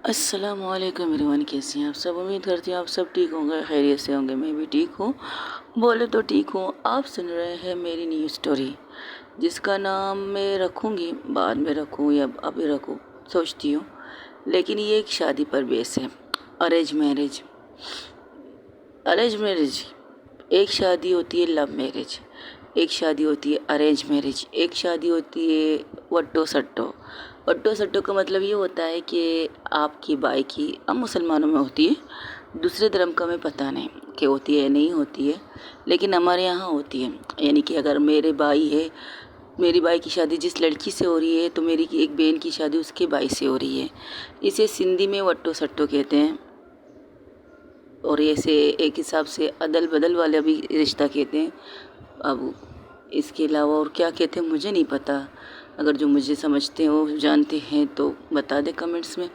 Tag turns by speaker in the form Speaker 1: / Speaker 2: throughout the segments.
Speaker 1: अस्सलामुअलैकुम एवरीवन, कैसे हैं आप सब। उम्मीद करती हूँ आप सब ठीक होंगे, खैरियत से होंगे। मैं भी ठीक हूँ, बोले तो ठीक हूँ। आप सुन रहे हैं मेरी न्यू स्टोरी, जिसका नाम मैं रखूँगी, बाद में रखूँ या अभी रखूँ सोचती हूँ। लेकिन ये एक शादी पर बेस है। Arrange marriage. अरेंज मैरिज, एक शादी होती है लव मैरिज, एक शादी होती है अरेंज मैरिज, एक शादी होती है वट्टो सट्टो। वट्टो सट्टो का मतलब ये होता है कि आपकी बाई की, अब मुसलमानों में होती है, दूसरे धर्म का हमें पता नहीं कि होती है नहीं होती है, लेकिन हमारे यहाँ होती है। यानी कि अगर मेरे भाई है, मेरी बाई की शादी जिस लड़की से हो रही है, तो मेरी एक बहन की शादी उसके भाई से हो रही है। इसे सिंधी में वट्टो सट्टो कहते हैं, और ऐसे एक हिसाब से अदल बदल वाला भी रिश्ता कहते हैं। अब इसके अलावा और क्या कहते हैं मुझे नहीं पता। अगर जो मुझे समझते हैं वो जानते हैं तो बता दें कमेंट्स में।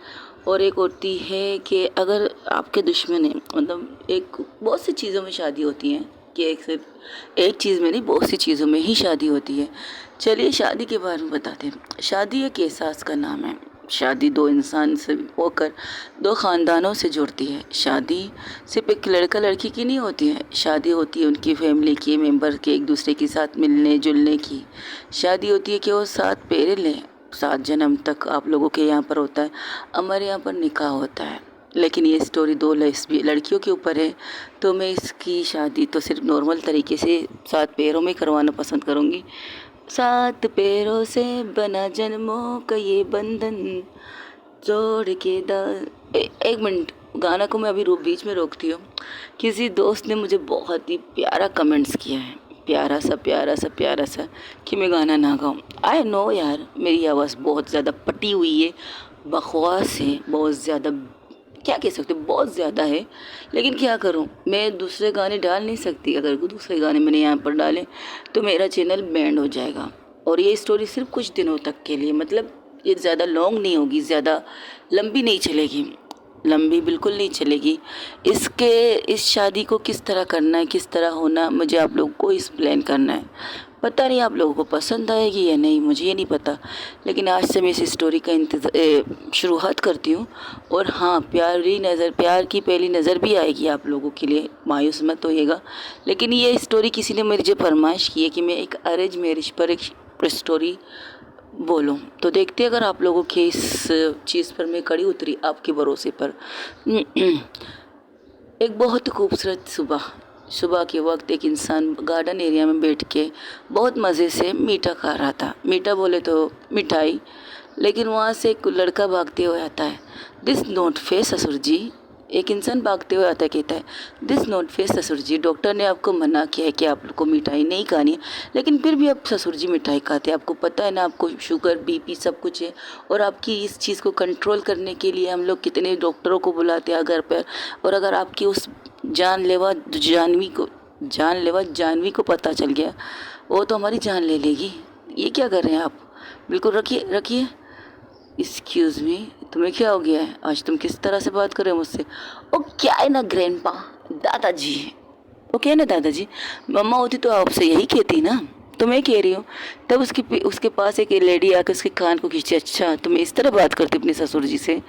Speaker 1: और एक होती है कि अगर आपके दुश्मन है, मतलब एक बहुत सी चीज़ों में शादी होती है, कि एक सिर्फ एक चीज़ में नहीं, बहुत सी चीज़ों में ही शादी होती है। चलिए शादी के बारे में बताते हैं। शादी एक एहसास का नाम है। शादी दो इंसान से होकर दो ख़ानदानों से जुड़ती है। शादी सिर्फ एक लड़का लड़की की नहीं होती है, शादी होती है उनकी फैमिली के मेंबर के एक दूसरे के साथ मिलने जुलने की। शादी होती है कि वो साथ फेरे लें, 7 जन्म तक आप लोगों के यहाँ पर होता है। हमारे यहाँ पर निकाह होता है। लेकिन ये स्टोरी दो लेस्बी लड़कियों के ऊपर है, तो मैं इसकी शादी तो सिर्फ नॉर्मल तरीके से 7 पैरों में करवाना पसंद करूँगी। 7 पैरों से बना जन्मों का ये बंधन, जोड़ के एक मिनट, गाना को मैं अभी बीच में रोकती हूँ। किसी दोस्त ने मुझे बहुत ही प्यारा कमेंट्स किया है, प्यारा सा प्यारा सा प्यारा सा, कि मैं गाना ना गाऊँ। आई नो यार, मेरी आवाज़ बहुत ज़्यादा पटी हुई है, बकवास है, बहुत ज़्यादा, क्या कह सकते, बहुत ज़्यादा है। लेकिन क्या करूं, मैं दूसरे गाने डाल नहीं सकती। अगर दूसरे गाने मैंने यहाँ पर डाले तो मेरा चैनल बैंड हो जाएगा। और ये स्टोरी सिर्फ कुछ दिनों तक के लिए, मतलब ये ज़्यादा लॉन्ग नहीं होगी, ज़्यादा लंबी नहीं चलेगी, लंबी बिल्कुल नहीं चलेगी। इस शादी को किस तरह करना है, किस तरह होना, मुझे आप लोगों को एक्सप्लेन करना है। पता नहीं आप लोगों को पसंद आएगी या नहीं, मुझे ये नहीं पता। लेकिन आज से मैं इस स्टोरी का शुरुआत करती हूँ। और हाँ, प्यार की पहली नज़र भी आएगी आप लोगों के लिए, मायूस मत होइएगा। लेकिन ये स्टोरी किसी ने मुझे फरमाइश की है कि मैं एक अरेंज मैरिज पर एक स्टोरी बोलूं, तो देखते अगर आप लोगों के इस चीज़ पर मैं खड़ी उतरी आपके भरोसे पर। एक बहुत खूबसूरत सुबह, सुबह के वक्त एक इंसान गार्डन एरिया में बैठ के बहुत मज़े से मीठा खा रहा था। मीठा बोले तो मिठाई। लेकिन वहाँ से एक लड़का भागते हुए आता है। दिस नोट फेस ससुर जी। एक इंसान भागते हुए आता है, कहता है, दिस नोट फेस ससुर जी, डॉक्टर ने आपको मना किया है कि आपको मिठाई नहीं खानी है, लेकिन फिर भी आप ससुर जी मिठाई खाते हैं। आपको पता है ना, आपको शुगर बीपी सब कुछ है, और आपकी इस चीज़ को कंट्रोल करने के लिए हम लोग कितने डॉक्टरों को बुलाते हैं घर पर। और अगर आपकी उस जानवी को पता चल गया, वो तो हमारी जान ले लेगी। ये क्या कर रहे हैं आप, बिल्कुल रखिए रखिए। एक्सक्यूज़ मी, तुम्हें क्या हो गया है, आज तुम किस तरह से बात कर रहे हो मुझसे। ओ क्या है ना ग्रैंडपा, दादाजी, ओके ना दादाजी, मम्मा होती तो आपसे यही कहती ना, तो मैं कह रही हूँ। तब उसके पास एक लेडी आकर उसके कान को खींची, अच्छा तुम इस तरह बात करती अपने ससुर जी से।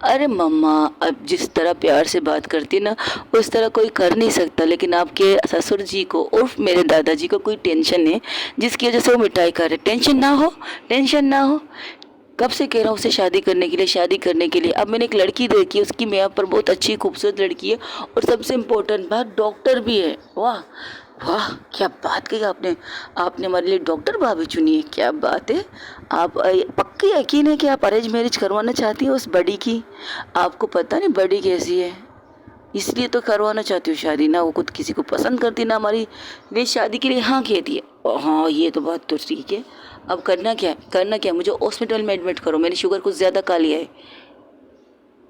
Speaker 1: अरे मम्मा, अब जिस तरह प्यार से बात करती ना, उस तरह कोई कर नहीं सकता। लेकिन आपके ससुर जी को और मेरे दादाजी को कोई टेंशन है, जिसकी वजह से वो मिठाई खा रहे। टेंशन ना हो, टेंशन ना हो। कब से कह रहा हूँ उसे शादी करने के लिए, शादी करने के लिए। अब मैंने एक लड़की देखी, उसकी मैप पर बहुत अच्छी खूबसूरत लड़की है, और सबसे इम्पोर्टेंट बात, डॉक्टर भी है। वाह वाह, क्या बात कही आपने, आपने हमारे लिए डॉक्टर भाभी चुनी है, क्या बात है। आप पक्की यकीन है कि आप अरेंज मैरिज करवाना चाहती हैं उस बड़ी की। आपको पता नहीं बड़ी कैसी है, इसलिए तो करवाना चाहती हूँ शादी। ना वो खुद किसी को पसंद करती, ना हमारी लिए शादी के लिए हाँ कहती है। हाँ ये तो बात तो ठीक है। अब करना क्या है, करना क्या है, मुझे हॉस्पिटल में एडमिट करो, मैंने शुगर कुछ ज़्यादा खा लिया है।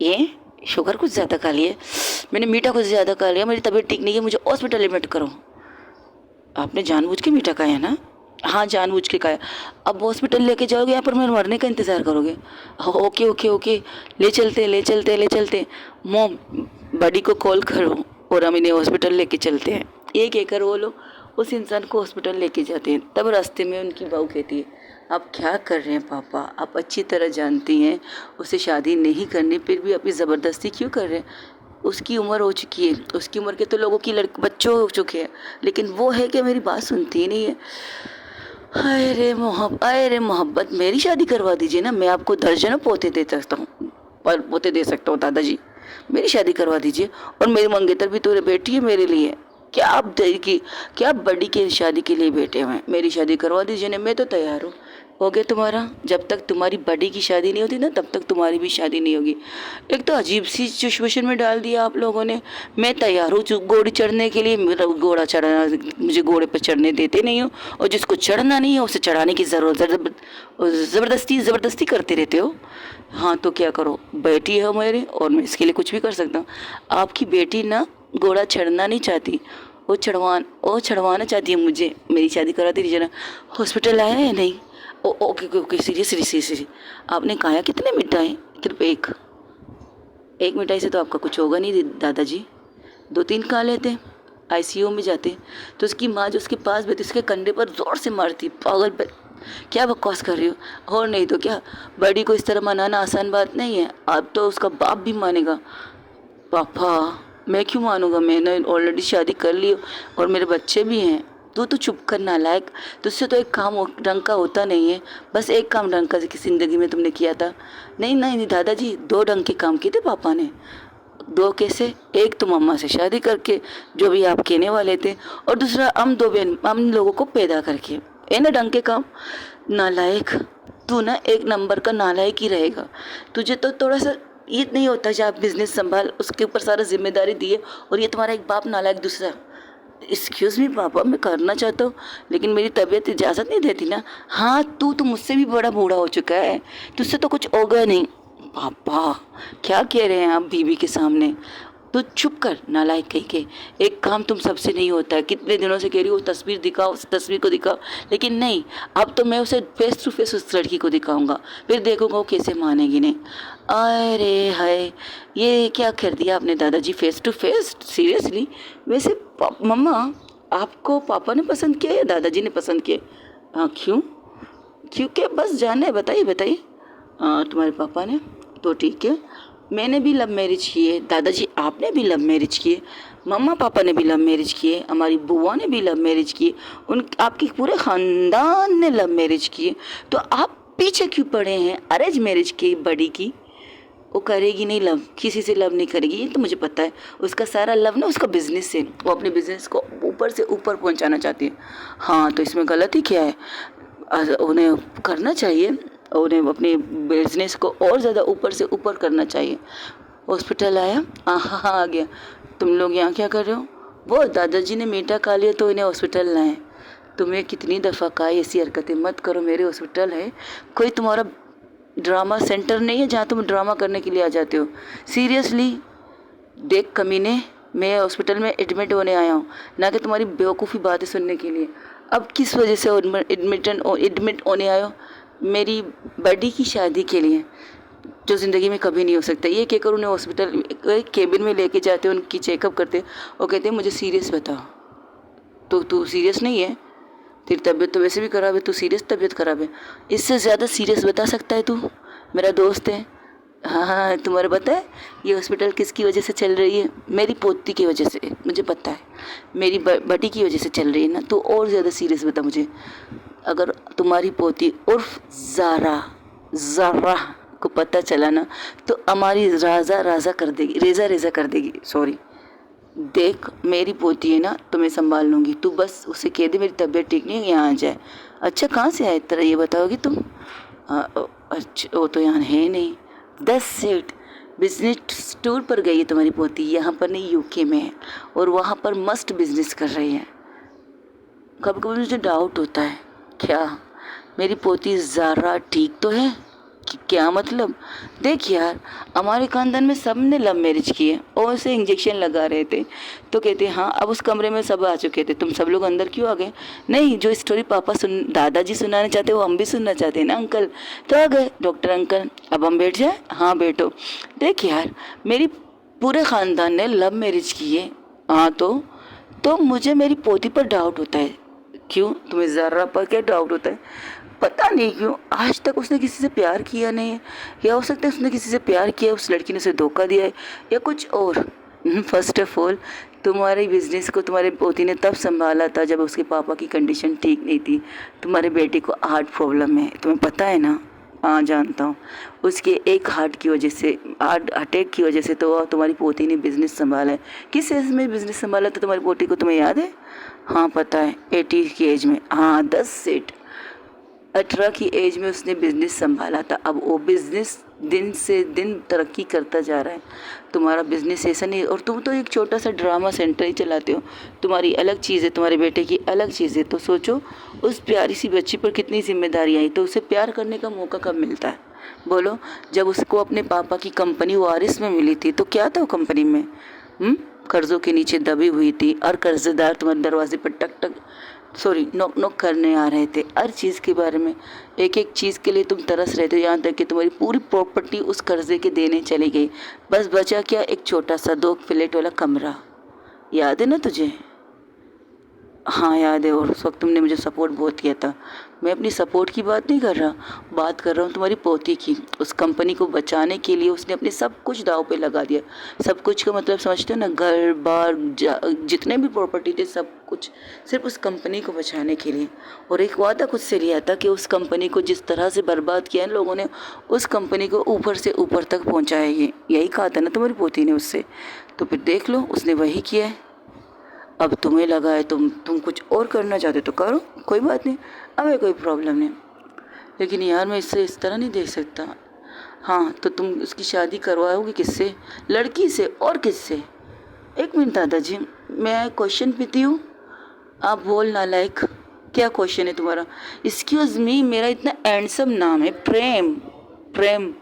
Speaker 1: ये शुगर कुछ ज़्यादा खा लिया है, मैंने मीठा कुछ ज़्यादा खा लिया, मेरी तबीयत ठीक नहीं है, मुझे हॉस्पिटल एडमिट करो। आपने जानबूझ के मीठा खाया ना। हाँ जानबूझ के खाया। अब हॉस्पिटल लेके जाओगे या पर मैं मरने का इंतज़ार करोगे। ओके ओके ओके, ले चलते ले चलते ले चलते। मोम, बड़ी को कॉल करो और हम इन्हें हॉस्पिटल लेके चलते हैं। ये कहकर वो लोग उस इंसान को हॉस्पिटल लेके जाते हैं। तब रास्ते में उनकी बहू कहती है, आप क्या कर रहे हैं पापा? आप अच्छी तरह जानती हैं उसे शादी नहीं करनी, फिर भी आप ये ज़बरदस्ती क्यों कर रहे हैं? उसकी उम्र हो चुकी है, उसकी उम्र के तो लोगों की बच्चों हो चुके हैं, लेकिन वो है कि मेरी बात सुनती ही नहीं है। हाय रे मोहब्बत, मेरी शादी करवा दीजिए ना, मैं आपको दर्जनों पोते दे सकता हूँ, पर पोते दे सकता हूँ दादाजी, मेरी शादी करवा दीजिए। और मेरी मंगेतर भी तो बेटी है मेरे लिए। क्या आप की क्या आप बड़ी की शादी के लिए बैठे हुए हैं? मेरी शादी करवा दीजिए ना, मैं तो तैयार हूँ। हो गया तुम्हारा? जब तक तुम्हारी बड़ी की शादी नहीं होती ना, तब तक तुम्हारी भी शादी नहीं होगी। एक तो अजीब सी सिचुएशन में डाल दिया आप लोगों ने। मैं तैयार हूँ घोड़ी चढ़ने के लिए, मेरा घोड़ा चढ़ाना, मुझे घोड़े पर चढ़ने देते नहीं हो, और जिसको चढ़ना नहीं है उसे चढ़ाने की ज़बरदस्ती करते रहते हो। हाँ तो क्या करो, बेटी है मेरी और मैं इसके लिए कुछ भी कर सकता हूँ। आपकी बेटी ना घोड़ा चढ़ना नहीं चाहती, वो चढ़वाना चाहती है मुझे। मेरी शादी करा दीजिए ना। हॉस्पिटल आया है? नहीं। ओके ओके, सीरियसली आपने खाया कितने मिठाई? सिर्फ एक मिठाई से तो आपका कुछ होगा नहीं दादाजी, 2-3 खा लेते, आईसीयू में जाते। तो उसकी माँ जो उसके पास बैठी उसके कंधे पर ज़ोर से मारती, पागल पर क्या बकवास कर रही हो? और नहीं तो क्या, बड़ी को इस तरह मनाना आसान बात नहीं है। अब तो उसका बाप भी मानेगा। पापा मैं क्यों मानूंगा, मैंने ऑलरेडी शादी कर ली और मेरे बच्चे भी हैं। तू तो चुप कर नालायक, तुझसे तो एक काम ढंग का होता नहीं है। बस एक काम ढंग का की ज़िंदगी में तुमने किया था। नहीं नहीं नहीं दादाजी, 2 ढंग के काम किए थे पापा ने। 2 कैसे? एक तो मम्मा से शादी करके जो भी आप कहने वाले थे, और दूसरा हम लोगों को पैदा करके। है ना ढंग के काम? नालायक, तू ना एक नंबर का नालायक ही रहेगा। तुझे तो थोड़ा सा ये नहीं होता कि आप बिजनेस संभाल, उसके ऊपर सारा जिम्मेदारी दिए, और ये तुम्हारा एक बाप नालायक दूसरा। एक्सक्यूज़ मी पापा, मैं करना चाहता हूँ लेकिन मेरी तबीयत इजाज़त नहीं देती ना। हाँ तू तो मुझसे भी बड़ा बूढ़ा हो चुका है, तुझसे तो कुछ होगा नहीं। पापा क्या कह रहे हैं आप बीवी के सामने? तो चुप कर नालायक कहीं के। एक काम तुम सबसे नहीं होता है, कितने दिनों से कह रही हो तस्वीर दिखाओ, उस तस्वीर को दिखाओ, लेकिन नहीं। अब तो मैं उसे फेस टू फेस उस लड़की को दिखाऊंगा, फिर देखूंगा वो कैसे मानेगी। नहीं, अरे हाय, ये क्या कर दिया आपने दादाजी, फेस टू फेस? सीरियसली? वैसे मम्मा आपको पापा ने पसंद किया या दादाजी ने पसंद किया? हाँ क्यों? क्योंकि बस जानना है, बताइए बताइए। तुम्हारे पापा ने? तो ठीक है, मैंने भी लव मैरिज किए, दादाजी आपने भी लव मैरिज किए, मम्मा पापा ने भी लव मैरिज किए, हमारी बुआ ने भी लव मैरिज किए, आपके पूरे ख़ानदान ने लव मैरिज किए। तो आप पीछे क्यों पड़े हैं अरेंज मैरिज की? बड़ी की वो करेगी नहीं लव, किसी से लव नहीं करेगी, ये तो मुझे पता है। उसका सारा लव ना उसका बिजनेस से, वो अपने बिजनेस को ऊपर से ऊपर पहुंचाना चाहती है। हाँ तो इसमें गलती क्या है? उन्हें करना चाहिए, उन्हें अपने बिजनेस को और ज़्यादा ऊपर से ऊपर करना चाहिए। हॉस्पिटल आया? हाँ हाँ आ गया। तुम लोग यहाँ क्या कर रहे हो? वो दादाजी ने मीठा खा लिया तो इन्हें हॉस्पिटल लाए। तुम्हें कितनी दफ़ा कहा ऐसी हरकतें मत करो, मेरे हॉस्पिटल है, कोई तुम्हारा ड्रामा सेंटर नहीं है जहाँ तुम ड्रामा करने के लिए आ जाते हो। सीरियसली देख कमीने, मैं हॉस्पिटल में एडमिट होने आया हूँ, ना कि तुम्हारी बेवकूफ़ी बातें सुनने के लिए। अब किस वजह से एडमिट होने आयो? मेरी बड़ी की शादी के लिए, जो ज़िंदगी में कभी नहीं हो सकता। ये कहकर उन्हें हॉस्पिटल केबिन में लेके जाते, उनकी चेकअप करते और कहते मुझे सीरियस बताओ। तो तू सीरियस नहीं है, तेरी तबीयत तो वैसे भी ख़राब है, तू सीरियस तबीयत ख़राब है, इससे ज़्यादा सीरियस बता सकता है तू? मेरा दोस्त है। हाँ हाँ तुम्हारा पता है ये हॉस्पिटल किसकी वजह से चल रही है? मेरी पोती की वजह से, मुझे पता है। मेरी बटी की वजह से चल रही है ना, तो और ज़्यादा सीरियस बता मुझे। अगर तुम्हारी पोती उर्फ ज़ारा को पता चला ना, तो हमारी राजा कर देगी, रेजा कर देगी, सॉरी। देख मेरी पोती है ना, तो मैं संभाल लूँगी, तू बस उसे कह दे मेरी तबीयत ठीक नहीं है, यहाँ आ जाए। अच्छा कहाँ से आए तरह ये बताओगी तुम? अच्छा वो तो यहाँ है नहीं। 10 सेट बिजनेस टूर पर गई है तुम्हारी पोती, यहाँ पर नहीं यूके में है, और वहाँ पर मस्त बिजनेस कर रही है। कभी कभी मुझे डाउट होता है, क्या मेरी पोती ज़ारा ठीक तो है कि क्या? मतलब देख यार, हमारे खानदान में सब ने लव मैरिज की है, और उसे इंजेक्शन लगा रहे थे तो कहते हाँ अब उस कमरे में सब आ चुके थे, तुम सब लोग अंदर क्यों आ गए? नहीं, जो स्टोरी दादाजी सुनाना चाहते वो हम भी सुनना चाहते हैं ना अंकल, तो आ गए डॉक्टर अंकल। अब हम बैठ जाए? हाँ बैठो। देख यार, मेरी पूरे ख़ानदान ने लव मैरिज की है। हाँ तो मुझे मेरी पोती पर डाउट होता है। क्यों, तुम्हें ज़रा पर क्या डाउट होता है? पता नहीं क्यों आज तक उसने किसी से प्यार किया नहीं है, या हो सकता है उसने किसी से प्यार किया, उस लड़की ने उसे धोखा दिया है या कुछ और। फर्स्ट ऑफ ऑल, तुम्हारे बिजनेस को तुम्हारे पोती ने तब संभाला था जब उसके पापा की कंडीशन ठीक नहीं थी। तुम्हारे बेटे को हार्ट प्रॉब्लम है, तुम्हें पता है ना? हाँ जानता हूँ। उसके एक हार्ट की वजह से, हार्ट अटैक की वजह से तो तुम्हारी पोती ने बिज़नेस संभाला है। किस एज में बिज़नेस संभाला था तुम्हारी पोती को, तुम्हें याद है? हाँ पता है, 80 की एज में। हाँ 10 से 18 की एज में उसने बिज़नेस संभाला था। अब वो बिज़नेस दिन से दिन तरक्की करता जा रहा है। तुम्हारा बिज़नेस ऐसा नहीं, और तुम तो एक छोटा सा ड्रामा सेंटर ही चलाते हो। तुम्हारी अलग चीज़ है, तुम्हारे बेटे की अलग चीज़ है। तो सोचो उस प्यारी सी बच्ची पर कितनी जिम्मेदारी आई, तो उसे प्यार करने का मौका कब मिलता है बोलो? जब उसको अपने पापा की कंपनी वारिस में मिली थी तो क्या था वो कंपनी में? कर्ज़ों के नीचे दबी हुई थी और कर्ज़दार तुम्हारे दरवाजे पर टक टक नॉक नॉक करने आ रहे थे। हर चीज़ के बारे में, एक एक चीज़ के लिए तुम तरस रहे थे, यहाँ तक कि तुम्हारी पूरी प्रॉपर्टी उस कर्जे के देने चली गई। बस बचा क्या, एक छोटा सा 2 फ्लैट वाला कमरा। याद है ना तुझे? हाँ याद है। और उस वक्त तुमने मुझे सपोर्ट बहुत किया था। मैं अपनी सपोर्ट की बात नहीं कर रहा, बात कर रहा हूँ तुम्हारी पोती की। उस कंपनी को बचाने के लिए उसने अपने सब कुछ दाव पे लगा दिया। सब कुछ का मतलब समझते हो ना? घर बार जितने भी प्रॉपर्टी थे सब कुछ, सिर्फ उस कंपनी को बचाने के लिए। और एक वादा खुद से लिया था कि उस कंपनी को जिस तरह से बर्बाद किया इन लोगों ने, उस कंपनी को ऊपर से ऊपर तक पहुँचाएगी। यही कहा था ना तुम्हारी पोती ने उससे? तो फिर देख लो उसने वही किया है। अब तुम्हें लगा है तुम कुछ और करना चाहते तो करो, कोई बात नहीं, हमें कोई प्रॉब्लम नहीं। लेकिन यार मैं इससे इस तरह नहीं देख सकता। हाँ तो तुम उसकी शादी करवाओगे किससे? लड़की से, और किससे? एक मिनट दादाजी, मैं क्वेश्चन पूछती हूँ, आप बोल नालायक। क्या क्वेश्चन है तुम्हारा? एक्सक्यूज़ मी, मेरा इतना हैंडसम नाम है प्रेम। प्रेम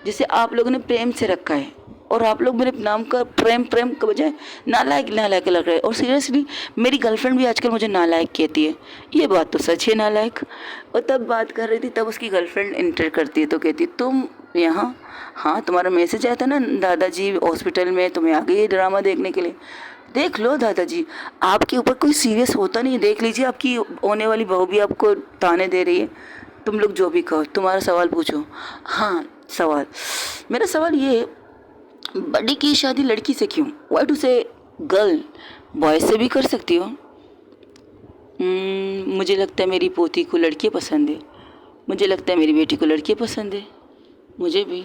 Speaker 1: जिसे आप लोगों ने प्रेम से रखा है, और आप लोग मेरे नाम का प्रेम प्रेम के बजाय नालायक नालायक लग रहा है। और सीरियसली मेरी गर्लफ्रेंड भी आजकल मुझे नालायक कहती है। ये बात तो सच है, नालायक। और तब बात कर रही थी, तब उसकी गर्लफ्रेंड इंटर करती है तो कहती तुम यहाँ? हाँ तुम्हारा मैसेज आया था ना दादाजी हॉस्पिटल में, तुम्हें आ गई ड्रामा देखने के लिए। देख लो दादाजी, आपके ऊपर कोई सीरियस होता नहीं है। देख लीजिए आपकी होने वाली बहू भी आपको ताने दे रही है। तुम लोग जो भी कहो, तुम्हारा सवाल पूछो। हाँ सवाल, मेरा सवाल ये है, बड़ी की शादी लड़की से क्यों? वाई टू से गर्ल? बॉय से भी कर सकती हो। मुझे लगता है मेरी पोती को लड़कियाँ पसंद है। मुझे लगता है मेरी बेटी को लड़कियाँ पसंद है। मुझे भी।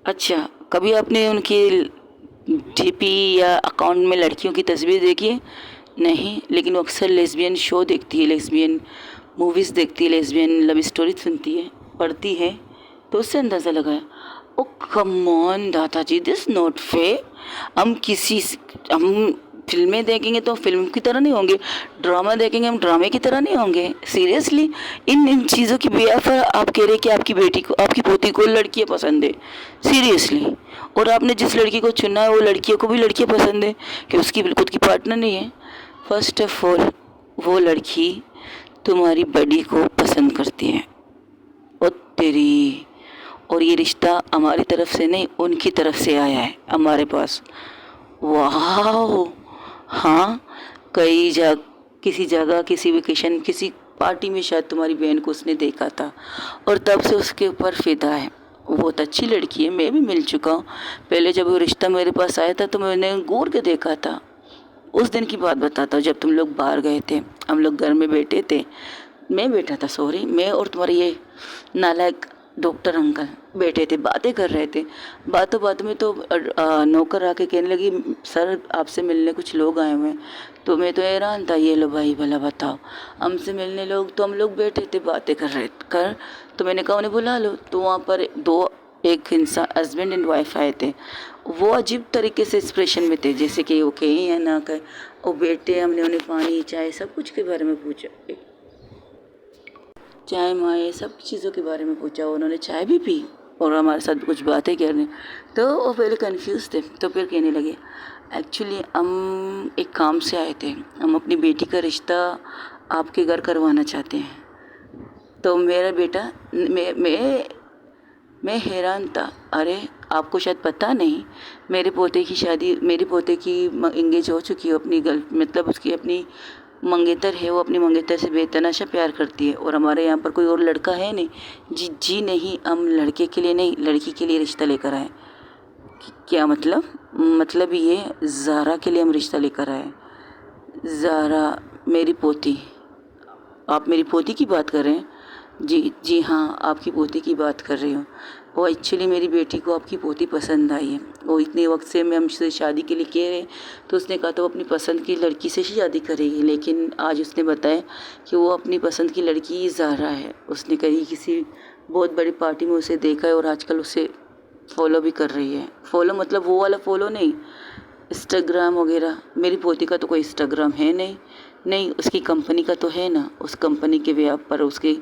Speaker 1: अच्छा, कभी आपने उनकी डीपी या अकाउंट में लड़कियों की तस्वीर देखी है? नहीं, लेकिन वो अक्सर लेस्बियन शो देखती है, लेस्बियन मूवीज़ देखती है, लेस्बियन लव स्टोरी सुनती है, पढ़ती है, तो उससे अंदाज़ा लगाया। ओ कम ऑन दादाजी, दिस नॉट फेयर। हम फिल्में देखेंगे तो फिल्म की तरह नहीं होंगे, ड्रामा देखेंगे हम ड्रामे की तरह नहीं होंगे। सीरियसली इन चीज़ों की बिया पर आप कह रहे कि आपकी बेटी को, आपकी पोती को लड़कियाँ पसंद है? सीरियसली? और आपने जिस लड़की को चुना है वो लड़कियों को भी लड़कियाँ पसंद है कि उसकी खुद की पार्टनर नहीं है? फर्स्ट ऑफ ऑल वो लड़की तुम्हारी बड़ी को पसंद करती है। और तेरी, और ये रिश्ता हमारी तरफ से नहीं उनकी तरफ से आया है हमारे पास। वाह। हाँ, किसी जगह किसी वेकेशन किसी पार्टी में शायद तुम्हारी बहन को उसने देखा था और तब से उसके ऊपर फिदा है। वो बहुत अच्छी लड़की है, मैं भी मिल चुका हूँ। पहले जब वो रिश्ता मेरे पास आया था तो मैंने घूर के देखा था। उस दिन की बात बताता हूँ जब तुम लोग बाहर गए थे, हम लोग घर में बैठे थे, मैं बैठा था, सॉरी, मैं और तुम्हारे ये नालायक डॉक्टर अंकल बैठे थे, बातें कर रहे थे। बातों बातों में तो नौकर आके कहने लगी सर आपसे मिलने कुछ लोग आए हुए हैं। तो मैं तो हैरान था, ये लो भाई भला बताओ हमसे मिलने लोग? तो हम लोग बैठे थे बातें कर तो मैंने कहा उन्हें बुला लो। तो वहाँ पर एक इंसान हस्बैंड एंड वाइफ आए थे। वो अजीब तरीके से एक्सप्रेशन में थे, जैसे कि वो कहें या ना कहें। वो बैठे, हमने उन्हें पानी चाय सब कुछ के बारे में पूछा, चाय माए सब चीज़ों के बारे में पूछा। उन्होंने चाय भी पी और हमारे साथ कुछ बातें करने। तो वो पहले कंफ्यूज थे, तो फिर कहने लगे एक्चुअली हम एक काम से आए थे, हम अपनी बेटी का रिश्ता आपके घर करवाना चाहते हैं। तो मेरा बेटा, मैं हैरान था। अरे आपको शायद पता नहीं, मेरे पोते की शादी, मेरे पोते की इंगेज हो चुकी है अपनी मतलब उसकी अपनी मंगेतर है, वो अपनी मंगेतर से बेतहाशा प्यार करती है और हमारे यहाँ पर कोई और लड़का है नहीं। जी जी नहीं, हम लड़के के लिए नहीं, लड़की के लिए रिश्ता लेकर आए। क्या मतलब? मतलब ये ज़ारा के लिए हम रिश्ता लेकर आए। ज़ारा मेरी पोती। आप मेरी पोती की बात कर रहे हैं? जी जी हाँ, आपकी पोती की बात कर रही हूँ। वो एक्चुअली मेरी बेटी को आपकी पोती पसंद आई है। वो इतने वक्त से मैं हमसे शादी के लिए कह रहे, तो उसने कहा तो वो अपनी पसंद की लड़की से शादी करेगी, लेकिन आज उसने बताया कि वो अपनी पसंद की लड़की ज़ारा है। उसने कहीं किसी बहुत बड़ी पार्टी में उसे देखा है और आजकल उसे फॉलो भी कर रही है। फॉलो मतलब वो वाला फॉलो नहीं, इंस्टाग्राम वगैरह। मेरी पोती का तो कोई इंस्टाग्राम है नहीं। नहीं, उसकी कंपनी का तो है ना, उस कंपनी के वेब पर उसकी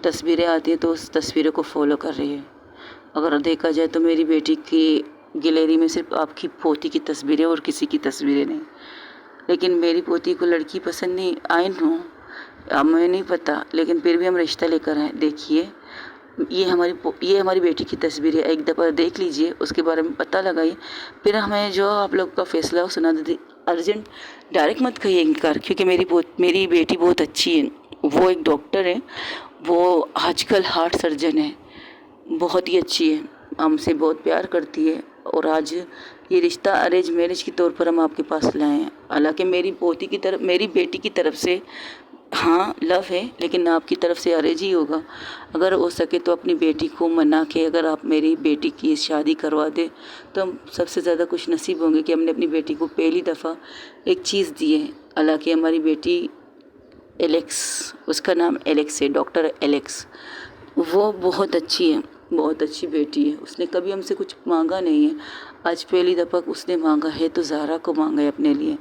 Speaker 1: तस्वीरें आती हैं तो उस तस्वीरों को फॉलो कर रही है। अगर देखा जाए तो मेरी बेटी की गैलरी में सिर्फ आपकी पोती की तस्वीरें और किसी की तस्वीरें नहीं। लेकिन मेरी पोती को लड़की पसंद नहीं आई नो, हमें नहीं पता, लेकिन फिर भी हम रिश्ता लेकर आए। देखिए, ये हमारी बेटी की तस्वीर है, एक दफ़ा देख लीजिए, उसके बारे में पता लगाइए, फिर हमें जो आप लोग का फैसला हो सुना दीजिए। अर्जेंट डायरेक्ट मत कहिए इनकार, क्योंकि मेरी बेटी बहुत अच्छी है। वो एक डॉक्टर है, वो आजकल हार्ट सर्जन है, बहुत ही अच्छी है, हमसे बहुत प्यार करती है। और आज ये रिश्ता अरेंज मैरिज के तौर पर हम आपके पास लाए हैं। हालांकि मेरी बेटी की तरफ से हाँ लव है, लेकिन आपकी तरफ से अरेंज ही होगा। अगर हो सके तो अपनी बेटी को मना के अगर आप मेरी बेटी की शादी करवा दें तो हम सबसे ज़्यादा खुश नसीब होंगे कि हमने अपनी बेटी को पहली दफ़ा एक चीज़ दी है। हालांकि हमारी बेटी एलेक्स, उसका नाम एलेक्स है, डॉक्टर एलेक्स, वो बहुत अच्छी है, बहुत अच्छी बेटी है। उसने कभी हमसे कुछ मांगा नहीं है। आज पहली दफ़ा उसने मांगा है तो ज़ारा को मांगा है अपने लिए।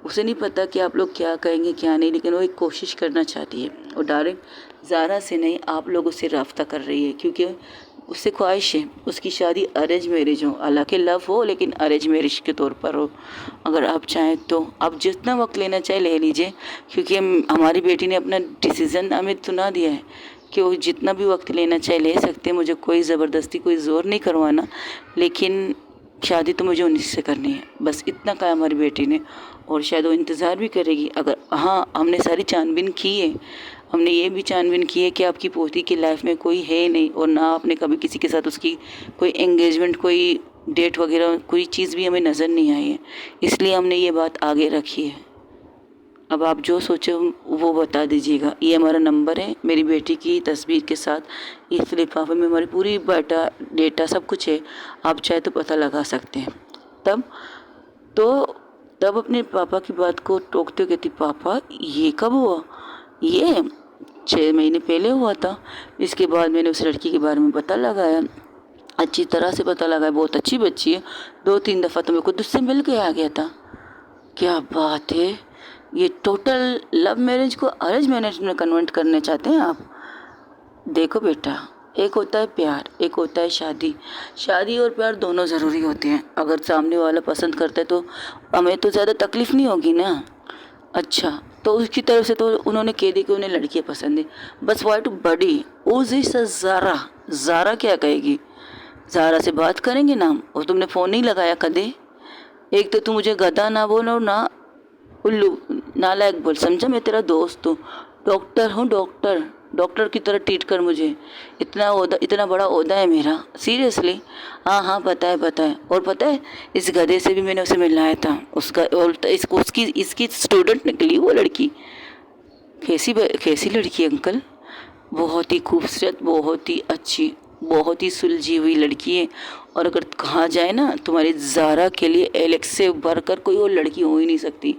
Speaker 1: उसे नहीं पता कि आप लोग क्या कहेंगे क्या नहीं, लेकिन वो एक कोशिश करना चाहती है और डायरेक्ट ज़ारा से नहीं, आप लोगों से रब्ता कर रही है, क्योंकि उससे ख्वाहिश है उसकी शादी अरेंज मैरिज हो। हालांकि लव हो लेकिन अरेंज मैरिज के तौर पर हो। अगर आप चाहें तो आप जितना वक्त लेना चाहे ले लीजिए, क्योंकि हमारी बेटी ने अपना डिसीज़न हमें सुना दिया है कि वो जितना भी वक्त लेना चाहे ले सकते हैं। मुझे कोई ज़बरदस्ती कोई ज़ोर नहीं करवाना, लेकिन शादी तो मुझे 19 से करनी है, बस इतना कहा हमारी बेटी ने। और शायद वो इंतज़ार भी करेगी। अगर हाँ, हमने सारी छानबीन की है, हमने ये भी छानबीन की है कि आपकी पोती की लाइफ में कोई है नहीं, और ना आपने कभी किसी के साथ उसकी कोई एंगेजमेंट, कोई डेट वगैरह कोई चीज़ भी हमें नज़र नहीं आई है, इसलिए हमने ये बात आगे रखी है। अब आप जो सोचो वो बता दीजिएगा। ये हमारा नंबर है, मेरी बेटी की तस्वीर के साथ इस लिफाफे में हमारी पूरी डेटा सब कुछ है, आप चाहे तो पता लगा सकते हैं। तब अपने पापा की बात को टोकते कहती, पापा ये कब हुआ? ये 6 महीने पहले हुआ था। इसके बाद मैंने उस लड़की के बारे में पता लगाया, अच्छी तरह से पता लगाया, बहुत अच्छी बच्ची है। 2-3 दफ़ा तो मेरे को उससे मिल के आ गया था। क्या बात है, ये टोटल लव मैरिज को अरेंज मैरिज में कन्वर्ट करना चाहते हैं आप? देखो बेटा, एक होता है प्यार, एक होता है शादी। शादी और प्यार दोनों ज़रूरी होते हैं। अगर सामने वाला पसंद करता है तो हमें तो ज़्यादा तकलीफ़ नहीं होगी ना। अच्छा, तो उसकी तरफ से तो उन्होंने कह दी कि उन्हें लड़कियाँ पसंद है, बस वाइट बड़ी उस ज़ारा। ज़ारा क्या कहेगी? ज़ारा से बात करेंगे ना, और तुमने फ़ोन नहीं लगाया कदे? एक तो तू मुझे गधा ना बोलो ना उल्लू नालायक बोल, समझा? मैं तेरा दोस्त हूँ, डॉक्टर हूँ, डॉक्टर की तरह ट्रीट कर मुझे। इतना बड़ा ओहदा है मेरा, सीरियसली। हाँ हाँ, पता है। और पता है, इस गधे से भी मैंने उसे मिलाया था, उसका और इसकी स्टूडेंट निकली वो लड़की। कैसी लड़की अंकल? बहुत ही खूबसूरत, बहुत ही अच्छी, बहुत ही सुलझी हुई लड़की है। और अगर कहा जाए ना, तुम्हारी ज़ारा के लिए एलेक्स से बढ़कर कोई और लड़की हो ही नहीं सकती।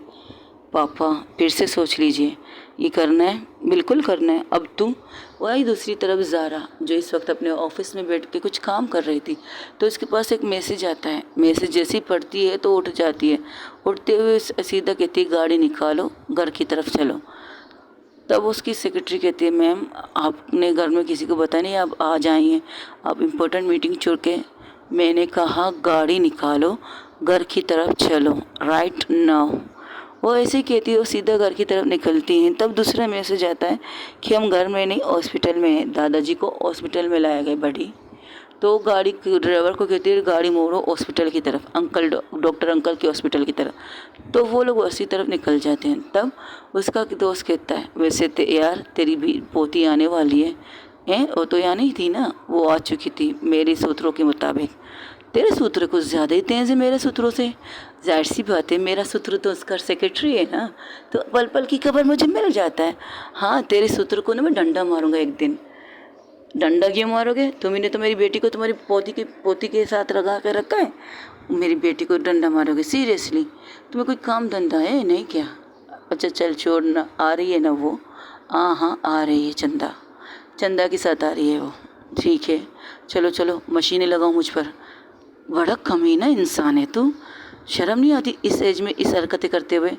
Speaker 1: पापा फिर से सोच लीजिए, ये करना है, बिल्कुल करना है। अब तुम वही दूसरी तरफ ज़ारा, जो इस वक्त अपने ऑफिस में बैठ के कुछ काम कर रही थी, तो इसके पास एक मैसेज आता है। मैसेज जैसी पढ़ती है तो उठ जाती है, उठते हुए सीधा कहती है, गाड़ी निकालो, घर की तरफ चलो। तब उसकी सेक्रेटरी कहती है, मैम आपने घर में किसी को बताया नहीं, आप आ जाइए, आप इम्पोर्टेंट मीटिंग छोड़ के। मैंने कहा गाड़ी निकालो, घर की तरफ चलो, राइट नाउ। वो ऐसे ही कहती है, वो सीधा घर की तरफ निकलती हैं। तब दूसरा मैसेज आता है कि हम घर में नहीं हॉस्पिटल में हैं, दादाजी को हॉस्पिटल में लाया गया बड़ी। तो गाड़ी ड्राइवर को कहती है गाड़ी मोड़ो हॉस्पिटल की तरफ, अंकल डॉक्टर अंकल के हॉस्पिटल की तरफ। तो वो लोग उसी तरफ निकल जाते हैं। तब उसका दोस्त कहता है वैसे यार तेरी भी पोती आने वाली है। वो तो यहाँ नहीं थी ना, वो आ चुकी थी मेरे सूत्रों के मुताबिक। तेरे सूत्र कुछ ज़्यादा ही तेज़ है मेरे सूत्रों से। जाहिर सी बात है, मेरा सूत्र तो उसका सेक्रेटरी है ना, तो पल पल की खबर मुझे मिल जाता है। हाँ, तेरे सूत्र को ना मैं डंडा मारूंगा एक दिन। डंडा क्यों मारोगे? तुम्ही ने तो मेरी बेटी को तुम्हारी पोती के साथ लगा कर रखा है, मेरी बेटी को डंडा मारोगे? सीरियसली तुम्हें कोई काम धंधा है नहीं क्या? अच्छा चल छोड़ ना, आ रही है ना वो? हाँ हाँ आ रही है, चंदा के साथ आ रही है वो। ठीक है, चलो चलो मशीनें लगाओ मुझ पर। बड़ा कमीना इंसान है तू, शर्म नहीं आती इस एज में इस हरकतें करते हुए?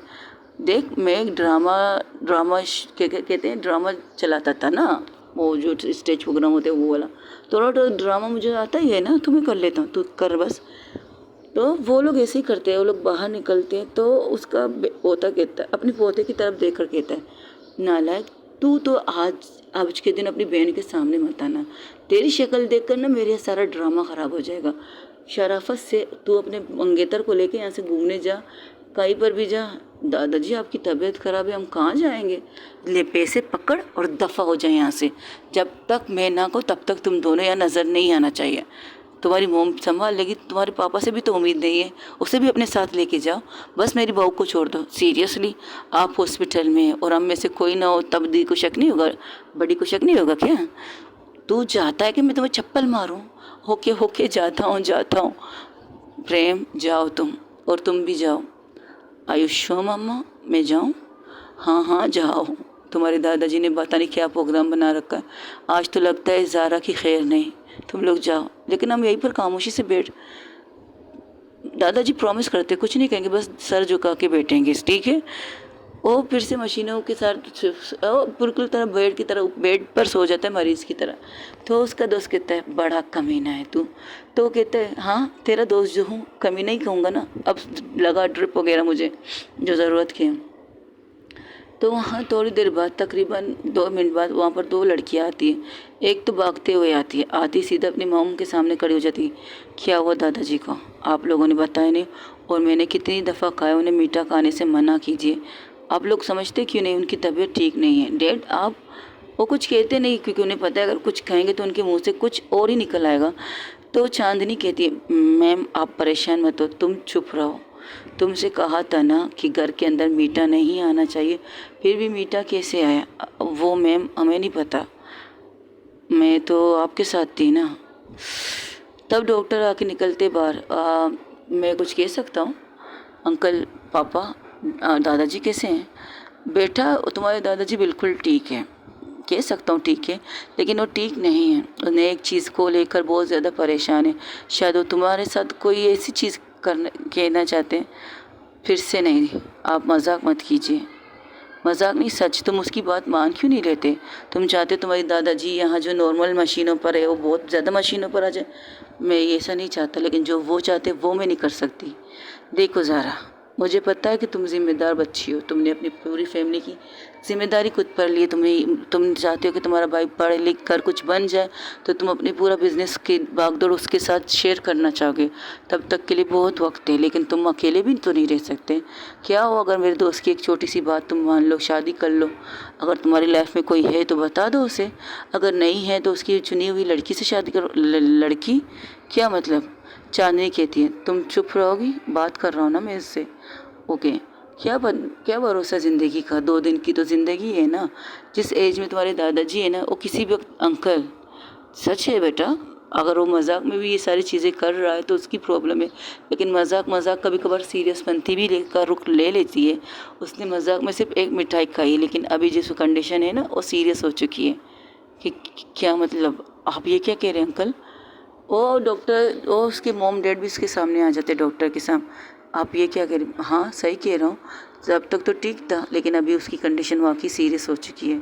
Speaker 1: देख मैं एक कहते हैं ड्रामा चलाता था ना, वो जो स्टेज प्रोग्राम होते हैं वो वाला। थोड़ा तो ड्रामा मुझे आता ही है ना, तो मैं कर लेता हूँ, तू कर बस। तो वो लोग ऐसे ही करते हैं, वो लोग बाहर निकलते हैं तो उसका पोता कहता है, अपने पोते की तरफ देख कर कहता है नालायक, तू तो आज के दिन अपनी बहन के सामने मत आना। तेरी शक्ल देखकर ना मेरा सारा ड्रामा ख़राब हो जाएगा। शराफत से तू अपने मंगेतर को लेके यहाँ से घूमने जा, कहीं पर भी जा। दादाजी आपकी तबीयत ख़राब है, हम कहाँ जाएंगे? ले पैसे पकड़ और दफ़ा हो जाए यहाँ से। जब तक मैं ना कहूँ तब तक तुम दोनों यहाँ नज़र नहीं आना चाहिए। तुम्हारी मोम संभाल लेगी, तुम्हारे पापा से भी तो उम्मीद नहीं है, उसे भी अपने साथ लेके जाओ। बस मेरी बहू को छोड़ दो। सीरियसली आप हॉस्पिटल में और हम में से कोई ना हो तब दी को शक नहीं होगा? बड़ी को शक नहीं होगा क्या? तू चाहता है कि मैं तुम्हें चप्पल मारूं? होके जाता हूँ। प्रेम जाओ तुम, और तुम भी जाओ। आयुष्यो मम्मा मैं जाऊँ? हाँ जाओ। तुम्हारे दादाजी ने पता नहीं क्या प्रोग्राम बना रखा है, आज तो लगता है ज़ारा की खैर नहीं। तुम लोग जाओ, लेकिन हम यहीं पर खामोशी से बैठ। दादाजी प्रॉमिस करते कुछ नहीं कहेंगे, बस सर झुका के बैठेंगे, ठीक है? वो फिर से मशीनों के साथ बिल्कुल तरह बेड पर सो जाता है मरीज़ की तरह। तो उसका दोस्त कहता है बड़ा कमीना है तू। तो कहता है हाँ तेरा दोस्त जो हूँ कमीना ही कहूँगा ना, अब लगा ड्रिप वगैरह मुझे जो ज़रूरत की। तो वहाँ थोड़ी देर बाद तकरीबन 2 मिनट बाद वहाँ पर 2 लड़कियाँ आती हैं। एक तो भागते हुए आती सीधा अपनी मॉम के सामने खड़ी हो जाती है। क्या हुआ दादाजी को? आप लोगों ने बताया नहीं, और मैंने कितनी दफ़ा कहा उन्हें मीठा खाने से मना कीजिए। आप लोग समझते क्यों नहीं? उनकी तबीयत ठीक नहीं है। डैड आप वो कुछ कहते नहीं, क्योंकि उन्हें पता है अगर कुछ कहेंगे तो उनके मुंह से कुछ और ही निकल आएगा। तो चांदनी कहती है मैम आप परेशान मत हो, तुम चुप रहो। तुमसे कहा था ना कि घर के अंदर मीठा नहीं आना चाहिए, फिर भी मीठा कैसे आया? वो मैम हमें नहीं पता, मैं तो आपके साथ थी ना। तब डॉक्टर आके निकलते बाहर, मैं कुछ कह सकता हूँ? अंकल पापा दादाजी कैसे हैं? बेटा तुम्हारे दादाजी बिल्कुल ठीक है, कह सकता हूँ ठीक है, लेकिन वो ठीक नहीं है। उन्हें एक चीज़ को लेकर बहुत ज़्यादा परेशान है। शायद वो तुम्हारे साथ कोई ऐसी चीज़ कहना चाहते हैं। फिर से नहीं, आप मजाक मत कीजिए। मजाक नहीं सच। तुम उसकी बात मान क्यों नहीं लेते? तुम चाहते तुम्हारी दादाजी यहाँ जो नॉर्मल मशीनों पर है वो बहुत ज़्यादा मशीनों पर आ जाए। मैं ऐसा नहीं चाहता, लेकिन जो वो चाहते वो मैं नहीं कर सकती। देखो ज़ारा, मुझे पता है कि तुम जिम्मेदार बच्ची हो, तुमने अपनी पूरी फैमिली की जिम्मेदारी खुद पर ली। तुम चाहते हो कि तुम्हारा भाई पढ़ लिख कर कुछ बन जाए, तो तुम अपनी पूरा बिजनेस की भागदौड़ उसके साथ शेयर करना चाहोगे। तब तक के लिए बहुत वक्त है, लेकिन तुम अकेले भी तो नहीं रह सकते। क्या हो अगर मेरे दोस्त की एक छोटी सी बात तुम मान लो, शादी कर लो। अगर तुम्हारी लाइफ में कोई है तो बता दो उसे, अगर नहीं है तो उसकी चुनी हुई लड़की से शादी करो। लड़की? क्या मतलब? चांदनी कहती है तुम चुप रहोगी? बात कर रहा हूँ ना मैं इससे। ओके, क्या भरोसा ज़िंदगी का? 2 दिन की तो ज़िंदगी है ना। जिस एज में तुम्हारे दादाजी है ना, वो किसी भी वक्त अंकल। सच है बेटा, अगर वो मजाक में भी ये सारी चीज़ें कर रहा है तो उसकी प्रॉब्लम है, लेकिन मजाक कभी कभार सीरियस बनती भी लेकर रुक ले लेती है। उसने मजाक में सिर्फ एक मिठाई खाई है, लेकिन अभी जिस कंडीशन है ना वो सीरियस हो चुकी है। कि क्या मतलब? आप ये क्या कह रहे हैं अंकल? वो डॉक्टर, वो उसके मॉम डैड भी उसके सामने आ जाते डॉक्टर के सामने। आप ये क्या कह रहे हैं? हाँ सही कह रहा हूँ, जब तक तो ठीक था, लेकिन अभी उसकी कंडीशन वाकई सीरियस हो चुकी है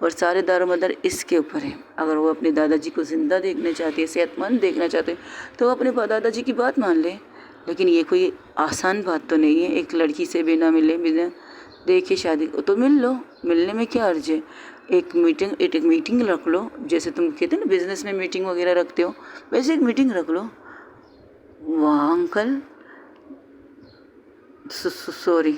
Speaker 1: और सारे दारोमदार इसके ऊपर है। अगर वो अपने दादाजी को ज़िंदा देखना चाहते हैं, सेहतमंद देखना चाहते हैं, तो वो अपने दादाजी की बात मान लें। लेकिन ये कोई आसान बात तो नहीं है, एक लड़की से बिना मिले बिना देखिए शादी को तो मिल लो, मिलने में क्या अर्ज है। एक मीटिंग रख लो, जैसे तुम कहते हैं ना बिजनेस में मीटिंग वगैरह रखते हो, वैसे एक मीटिंग रख लो। वाह अंकल, सॉरी,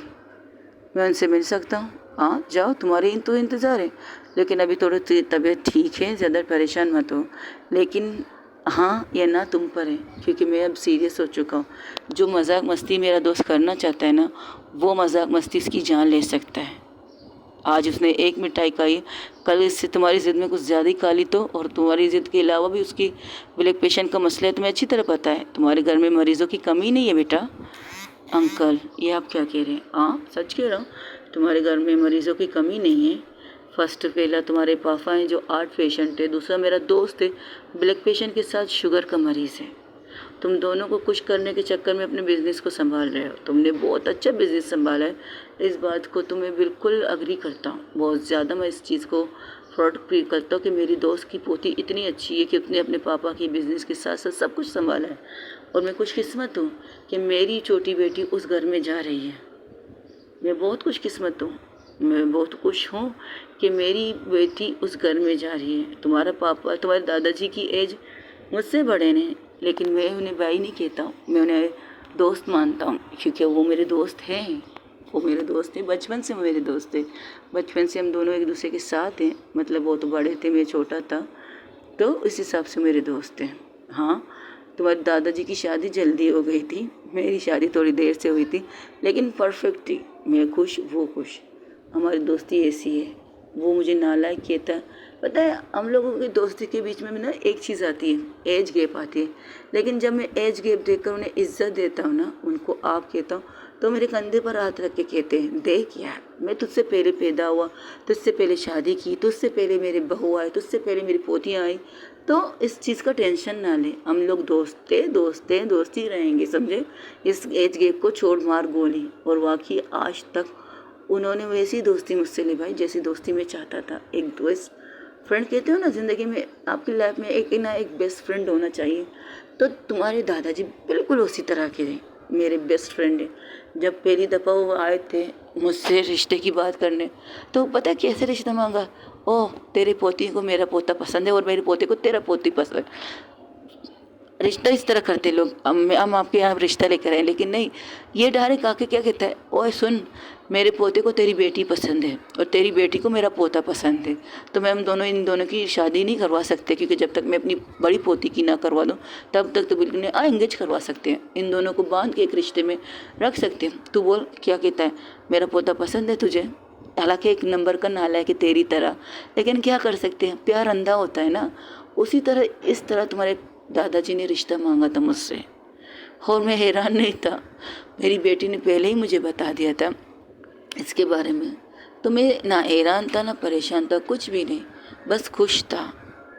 Speaker 1: मैं उनसे मिल सकता हूँ? हाँ जाओ, तुम्हारे तो इंतज़ार है, लेकिन अभी थोड़ी तबीयत ठीक है, ज़्यादा परेशान मत हो। लेकिन हाँ, ये ना तुम पर है, क्योंकि मैं अब सीरियस हो चुका हूँ। जो मजाक मस्ती मेरा दोस्त करना चाहता है ना, वो मजाक मस्ती इसकी जान ले सकता है। आज उसने एक मिठाई खाई, कल इससे तुम्हारी ज़िद में कुछ ज़्यादा ही खा ली तो, और तुम्हारी ज़िद के अलावा भी उसकी ब्लड प्रेशर का मसला है, तुम्हें अच्छी तरह पता है। तुम्हारे घर में मरीज़ों की कमी नहीं है बेटा। अंकल, ये आप क्या कह रहे हैं? हाँ सच कह रहा हूँ, तुम्हारे घर में मरीज़ों की कमी नहीं है। फर्स्ट पहला तुम्हारे पापा हैं जो हार्ट पेशेंट है, दूसरा मेरा दोस्त है ब्लड पेशेंट के साथ शुगर का मरीज़ है। तुम दोनों को खुश करने के चक्कर में अपने बिज़नेस को संभाल रहे हो। तुमने बहुत अच्छा बिज़नेस संभाला है, इस बात को तो मैं बिल्कुल अग्री करता हूँ। बहुत ज़्यादा मैं इस चीज़ को फ्रॉड फील करता हूँ कि मेरी दोस्त की पोती इतनी अच्छी है कि उसने अपने पापा की बिज़नेस के साथ साथ सब कुछ संभाला है। और मैं खुशकिस्मत हूँ कि मेरी छोटी बेटी उस घर में जा रही है। मैं बहुत खुशकिस्मत हूँ, मैं बहुत खुश हूँ कि मेरी बेटी उस घर में जा रही है। तुम्हारा पापा, तुम्हारे दादाजी की एज मुझसे बड़े ने, लेकिन मैं उन्हें भाई नहीं कहता हूँ, मैं उन्हें दोस्त मानता हूँ, क्योंकि वो मेरे दोस्त हैं। वो मेरे दोस्त हैं, बचपन से मेरे दोस्त हैं। बचपन से हम दोनों एक दूसरे के साथ हैं, मतलब वो तो बड़े थे, मैं छोटा था, तो इस हिसाब से मेरे दोस्त हैं। हाँ, तुम्हारे दादाजी की शादी जल्दी हो गई थी, मेरी शादी थोड़ी देर से हुई थी, लेकिन परफेक्ट थी। मैं खुश, वो खुश। हमारी दोस्ती ऐसी है। वो मुझे नालायक कहता है। पता है, हम लोगों की दोस्ती के बीच में ना एक चीज़ आती है, एज गैप आती है। लेकिन जब मैं एज गैप देखकर उन्हें इज्जत देता हूँ ना, उनको आप कहता हूँ, तो मेरे कंधे पर हाथ रख के कहते हैं, देख यार, मैं तुझसे पहले पैदा हुआ, तुझसे पहले शादी की, तुझसे पहले मेरे बहू आए, तुझसे पहले मेरी पोतियाँ आई, तो इस चीज़ का टेंशन ना ले। हम लोग दोस्त ही रहेंगे, समझे। इस एज गैप को छोड़ मार गोली। और वाकई आज तक उन्होंने वैसी दोस्ती मुझसे निभाई जैसी दोस्ती मैं चाहता था। एक दोस्त फ्रेंड कहते हो ना, ज़िंदगी में आपकी लाइफ में एक ना एक बेस्ट फ्रेंड होना चाहिए। तो तुम्हारे दादाजी बिल्कुल उसी तरह के थे, मेरे बेस्ट फ्रेंड हैं। जब पहली दफ़ा वो आए थे मुझसे रिश्ते की बात करने, तो पता है कैसे रिश्ता मांगा? ओह, तेरे पोती को मेरा पोता पसंद है और मेरे पोते को तेरा पोती पसंद है। रिश्ता इस तरह करते लोग, हम आपके यहाँ रिश्ता लेकर आए, लेकिन नहीं, ये डायरेक्ट आके क्या कहता है, ओए सुन, मेरे पोते को तेरी बेटी पसंद है और तेरी बेटी को मेरा पोता पसंद है, तो मैं हम दोनों इन दोनों की शादी नहीं करवा सकते, क्योंकि जब तक मैं अपनी बड़ी पोती की ना करवा दूँ तब तक तो बिल्कुल नहीं। एंगेज करवा सकते हैं, इन दोनों को बांध के एक रिश्ते में रख सकते हैं। तू बोल क्या कहता है, मेरा पोता पसंद है तुझे? हालांकि एक नंबर का नालायक है तेरी तरह, लेकिन क्या कर सकते हैं, प्यार अंधा होता है ना। उसी तरह इस तरह तुम्हारे दादाजी ने रिश्ता मांगा था मुझसे, और मैं हैरान नहीं था। मेरी बेटी ने पहले ही मुझे बता दिया था इसके बारे में, तो मैं ना हैरान था ना परेशान था, कुछ भी नहीं, बस खुश था।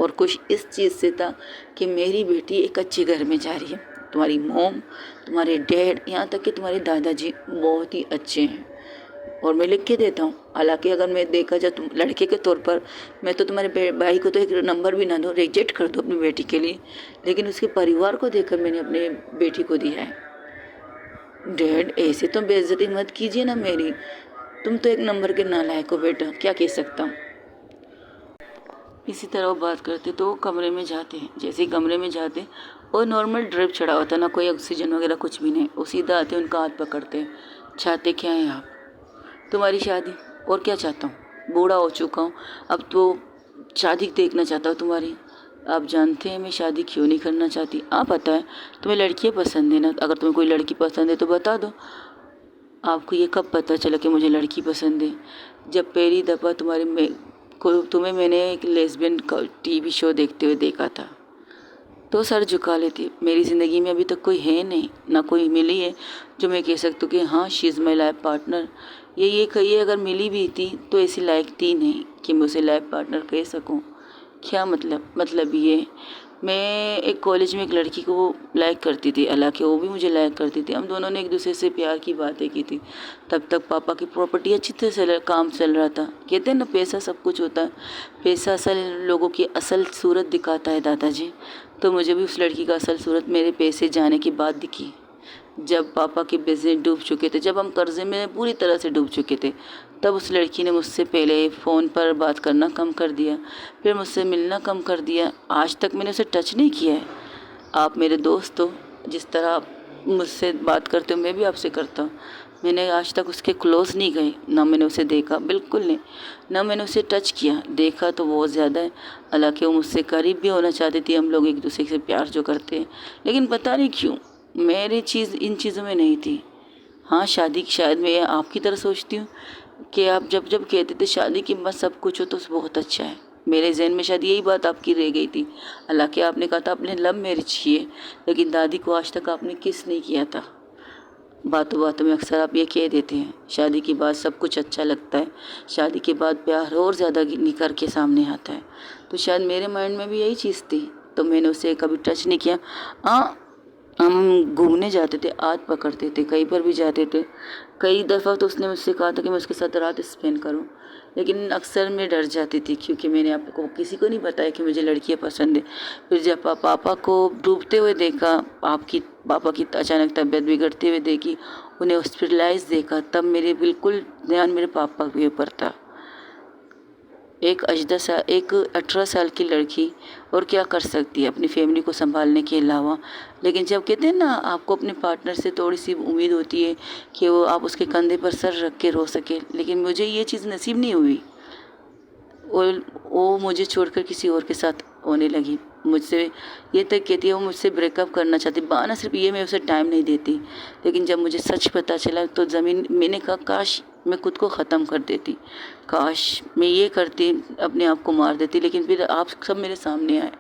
Speaker 1: और खुश इस चीज़ से था कि मेरी बेटी एक अच्छे घर में जा रही है। तुम्हारी मॉम, तुम्हारे डैड, यहाँ तक कि तुम्हारे दादाजी बहुत ही अच्छे हैं। और मैं लिख के देता हूँ। हालांकि अगर मैं देखा जाए तुम लड़के के तौर पर, मैं तो तुम्हारे भाई को तो एक नंबर भी ना दूँ, रिजेक्ट कर दूँ अपनी बेटी के लिए, लेकिन उसके परिवार को देखकर मैंने अपने बेटी को दिया है। डैड, ऐसे तो बेइज्जती मत कीजिए ना मेरी, तुम तो एक नंबर के नालायक हो बेटा, क्या कह सकता हूँ। इसी तरह वो बात करते तो वो कमरे में जाते हैं। जैसे ही कमरे में जाते और नॉर्मल ड्रिप चढ़ा होता, ना कोई ऑक्सीजन वगैरह कुछ भी नहीं, वो सीधा आते उनका हाथ पकड़ते हैं। चाहते क्या हैं आप? तुम्हारी शादी। और क्या चाहता हूँ? बूढ़ा हो चुका हूँ, अब तो शादी देखना चाहता हूँ तुम्हारी। आप जानते हैं मैं शादी क्यों नहीं करना चाहती? आप पता है तुम्हें लड़कियाँ पसंद है ना, अगर तुम्हें कोई लड़की पसंद है तो बता दो। आपको ये कब पता चला कि मुझे लड़की पसंद है? जब पहली दफ़ा तुम्हें मैंने एक लेस्बियन का टीवी शो देखते हुए देखा था, तो सर झुका लेती। मेरी ज़िंदगी में अभी तक कोई है नहीं, ना कोई मिली है जो मैं कह सकती हूँ कि हाँ she is my life partner. ये कहिए, अगर मिली भी थी तो ऐसी लायक थी नहीं कि मैं उसे लाइफ पार्टनर कह सकूँ। क्या मतलब ये, मैं एक कॉलेज में एक लड़की को लाइक करती थी, हालांकि वो भी मुझे लाइक करती थी। हम दोनों ने एक दूसरे से प्यार की बातें की थी। तब तक पापा की प्रॉपर्टी अच्छी तरह से काम चल रहा था। कहते हैं ना पैसा सब कुछ होता है, पैसा असल लोगों की असल सूरत दिखाता है दादाजी। तो मुझे भी उस लड़की का असल सूरत मेरे पैसे जाने के बाद दिखी। जब पापा के बिजनेस डूब चुके थे, जब हम कर्जे में पूरी तरह से डूब चुके थे, तब उस लड़की ने मुझसे पहले फ़ोन पर बात करना कम कर दिया, फिर मुझसे मिलना कम कर दिया। आज तक मैंने उसे टच नहीं किया है। आप मेरे दोस्त हो, जिस तरह आप मुझसे बात करते हो मैं भी आपसे करता हूँ। मैंने आज तक उसके क्लोज़ नहीं गई, ना मैंने उसे देखा, बिल्कुल नहीं, ना मैंने उसे टच किया। देखा तो बहुत ज़्यादा है, हालांकि वो मुझसे करीब भी होना चाहती थी, हम लोग एक दूसरे से प्यार जो करते हैं, लेकिन पता नहीं क्यों मेरी चीज़ इन चीज़ों में नहीं थी। हाँ, शादी की शायद मैं आपकी तरह सोचती हूँ कि आप जब जब कहते थे शादी के बाद सब कुछ हो तो बहुत अच्छा है, मेरे जहन में शायद यही बात आपकी रह गई थी। हालांकि आपने कहा था आपने लव मैरिज की है, लेकिन दादी को आज तक आपने किस नहीं किया था। बातों बातों में अक्सर आप ये कह देते हैं शादी के बाद सब कुछ अच्छा लगता है, शादी के बाद प्यार और ज़्यादा निखर के सामने आता है। तो शायद मेरे माइंड में भी यही चीज़ थी, तो मैंने उसे कभी टच नहीं किया। हाँ, हम घूमने जाते थे, हाथ पकड़ते थे, कहीं पर भी जाते थे। कई दफ़ा तो उसने मुझसे कहा था कि मैं उसके साथ रात स्पेंड करूं, लेकिन अक्सर मैं डर जाती थी क्योंकि मैंने आपको किसी को नहीं बताया कि मुझे लड़कियां पसंद है। फिर जब पापा को डूबते हुए देखा, आपकी पापा की अचानक तबीयत बिगड़ते हुए देखी, उन्हें हॉस्पिटलाइज देखा, तब मेरे बिल्कुल ध्यान मेरे पापा के ऊपर था। एक 18 साल की लड़की और क्या कर सकती है अपनी फैमिली को संभालने के अलावा। लेकिन जब कहते हैं ना आपको अपने पार्टनर से थोड़ी सी उम्मीद होती है कि वो आप उसके कंधे पर सर रख के रो सके, लेकिन मुझे ये चीज़ नसीब नहीं हुई। वो मुझे छोड़कर किसी और के साथ होने लगी। मुझसे ये तक कहती है वो मुझसे ब्रेकअप करना चाहती, बहाना सिर्फ ये मैं उसे टाइम नहीं देती। लेकिन जब मुझे सच पता चला तो मैंने कहा काश मैं खुद को ख़त्म कर देती, काश मैं ये करती, अपने आप को मार देती। लेकिन फिर आप सब मेरे सामने आए,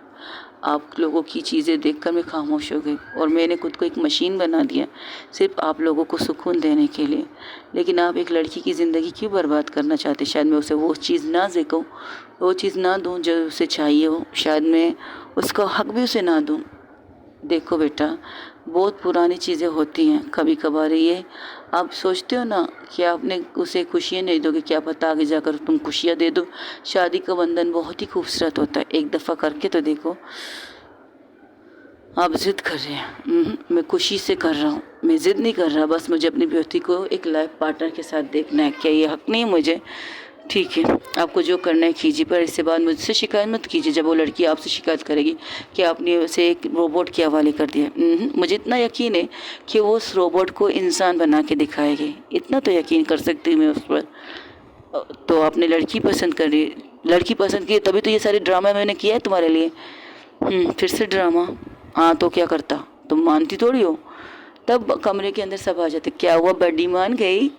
Speaker 1: आप लोगों की चीज़ें देखकर मैं खामोश हो गई और मैंने खुद को एक मशीन बना दिया सिर्फ आप लोगों को सुकून देने के लिए। लेकिन आप एक लड़की की ज़िंदगी क्यों बर्बाद करना चाहते? शायद मैं उसे वो चीज़ ना देखूं, वो चीज़ ना दूं जो उसे चाहिए हो, शायद मैं उसका हक भी उसे ना दूं। देखो बेटा, बहुत पुरानी चीज़ें होती हैं, कभी कभार ये आप सोचते हो ना कि आपने उसे खुशियाँ नहीं दोगे, क्या पता आगे जाकर तुम खुशियाँ दे दो। शादी का बंधन बहुत ही खूबसूरत होता है, एक दफ़ा करके तो देखो। आप ज़िद कर रहे हैं, मैं खुशी से कर रहा हूँ, मैं ज़िद नहीं कर रहा, बस मुझे अपनी बेटी को एक लाइफ पार्टनर के साथ देखना है। क्या ये हक नहीं है मुझे? ठीक है, आपको जो करना है कीजिए, पर इसके बाद मुझसे शिकायत मत कीजिए जब वो लड़की आपसे शिकायत करेगी कि आपने उसे एक रोबोट के हवाले कर दिया। मुझे इतना यकीन है कि वो उस रोबोट को इंसान बना के दिखाएगी, इतना तो यकीन कर सकती हूँ मैं उस पर। तो आपने लड़की पसंद करी, लड़की पसंद की तभी तो ये सारे ड्रामा मैंने किया है तुम्हारे लिए। फिर से ड्रामा? हाँ, तो क्या करता, तुम मानती थोड़ी हो। तब कमरे के अंदर सब आ जाते, क्या हुआ बड्डी मान गई?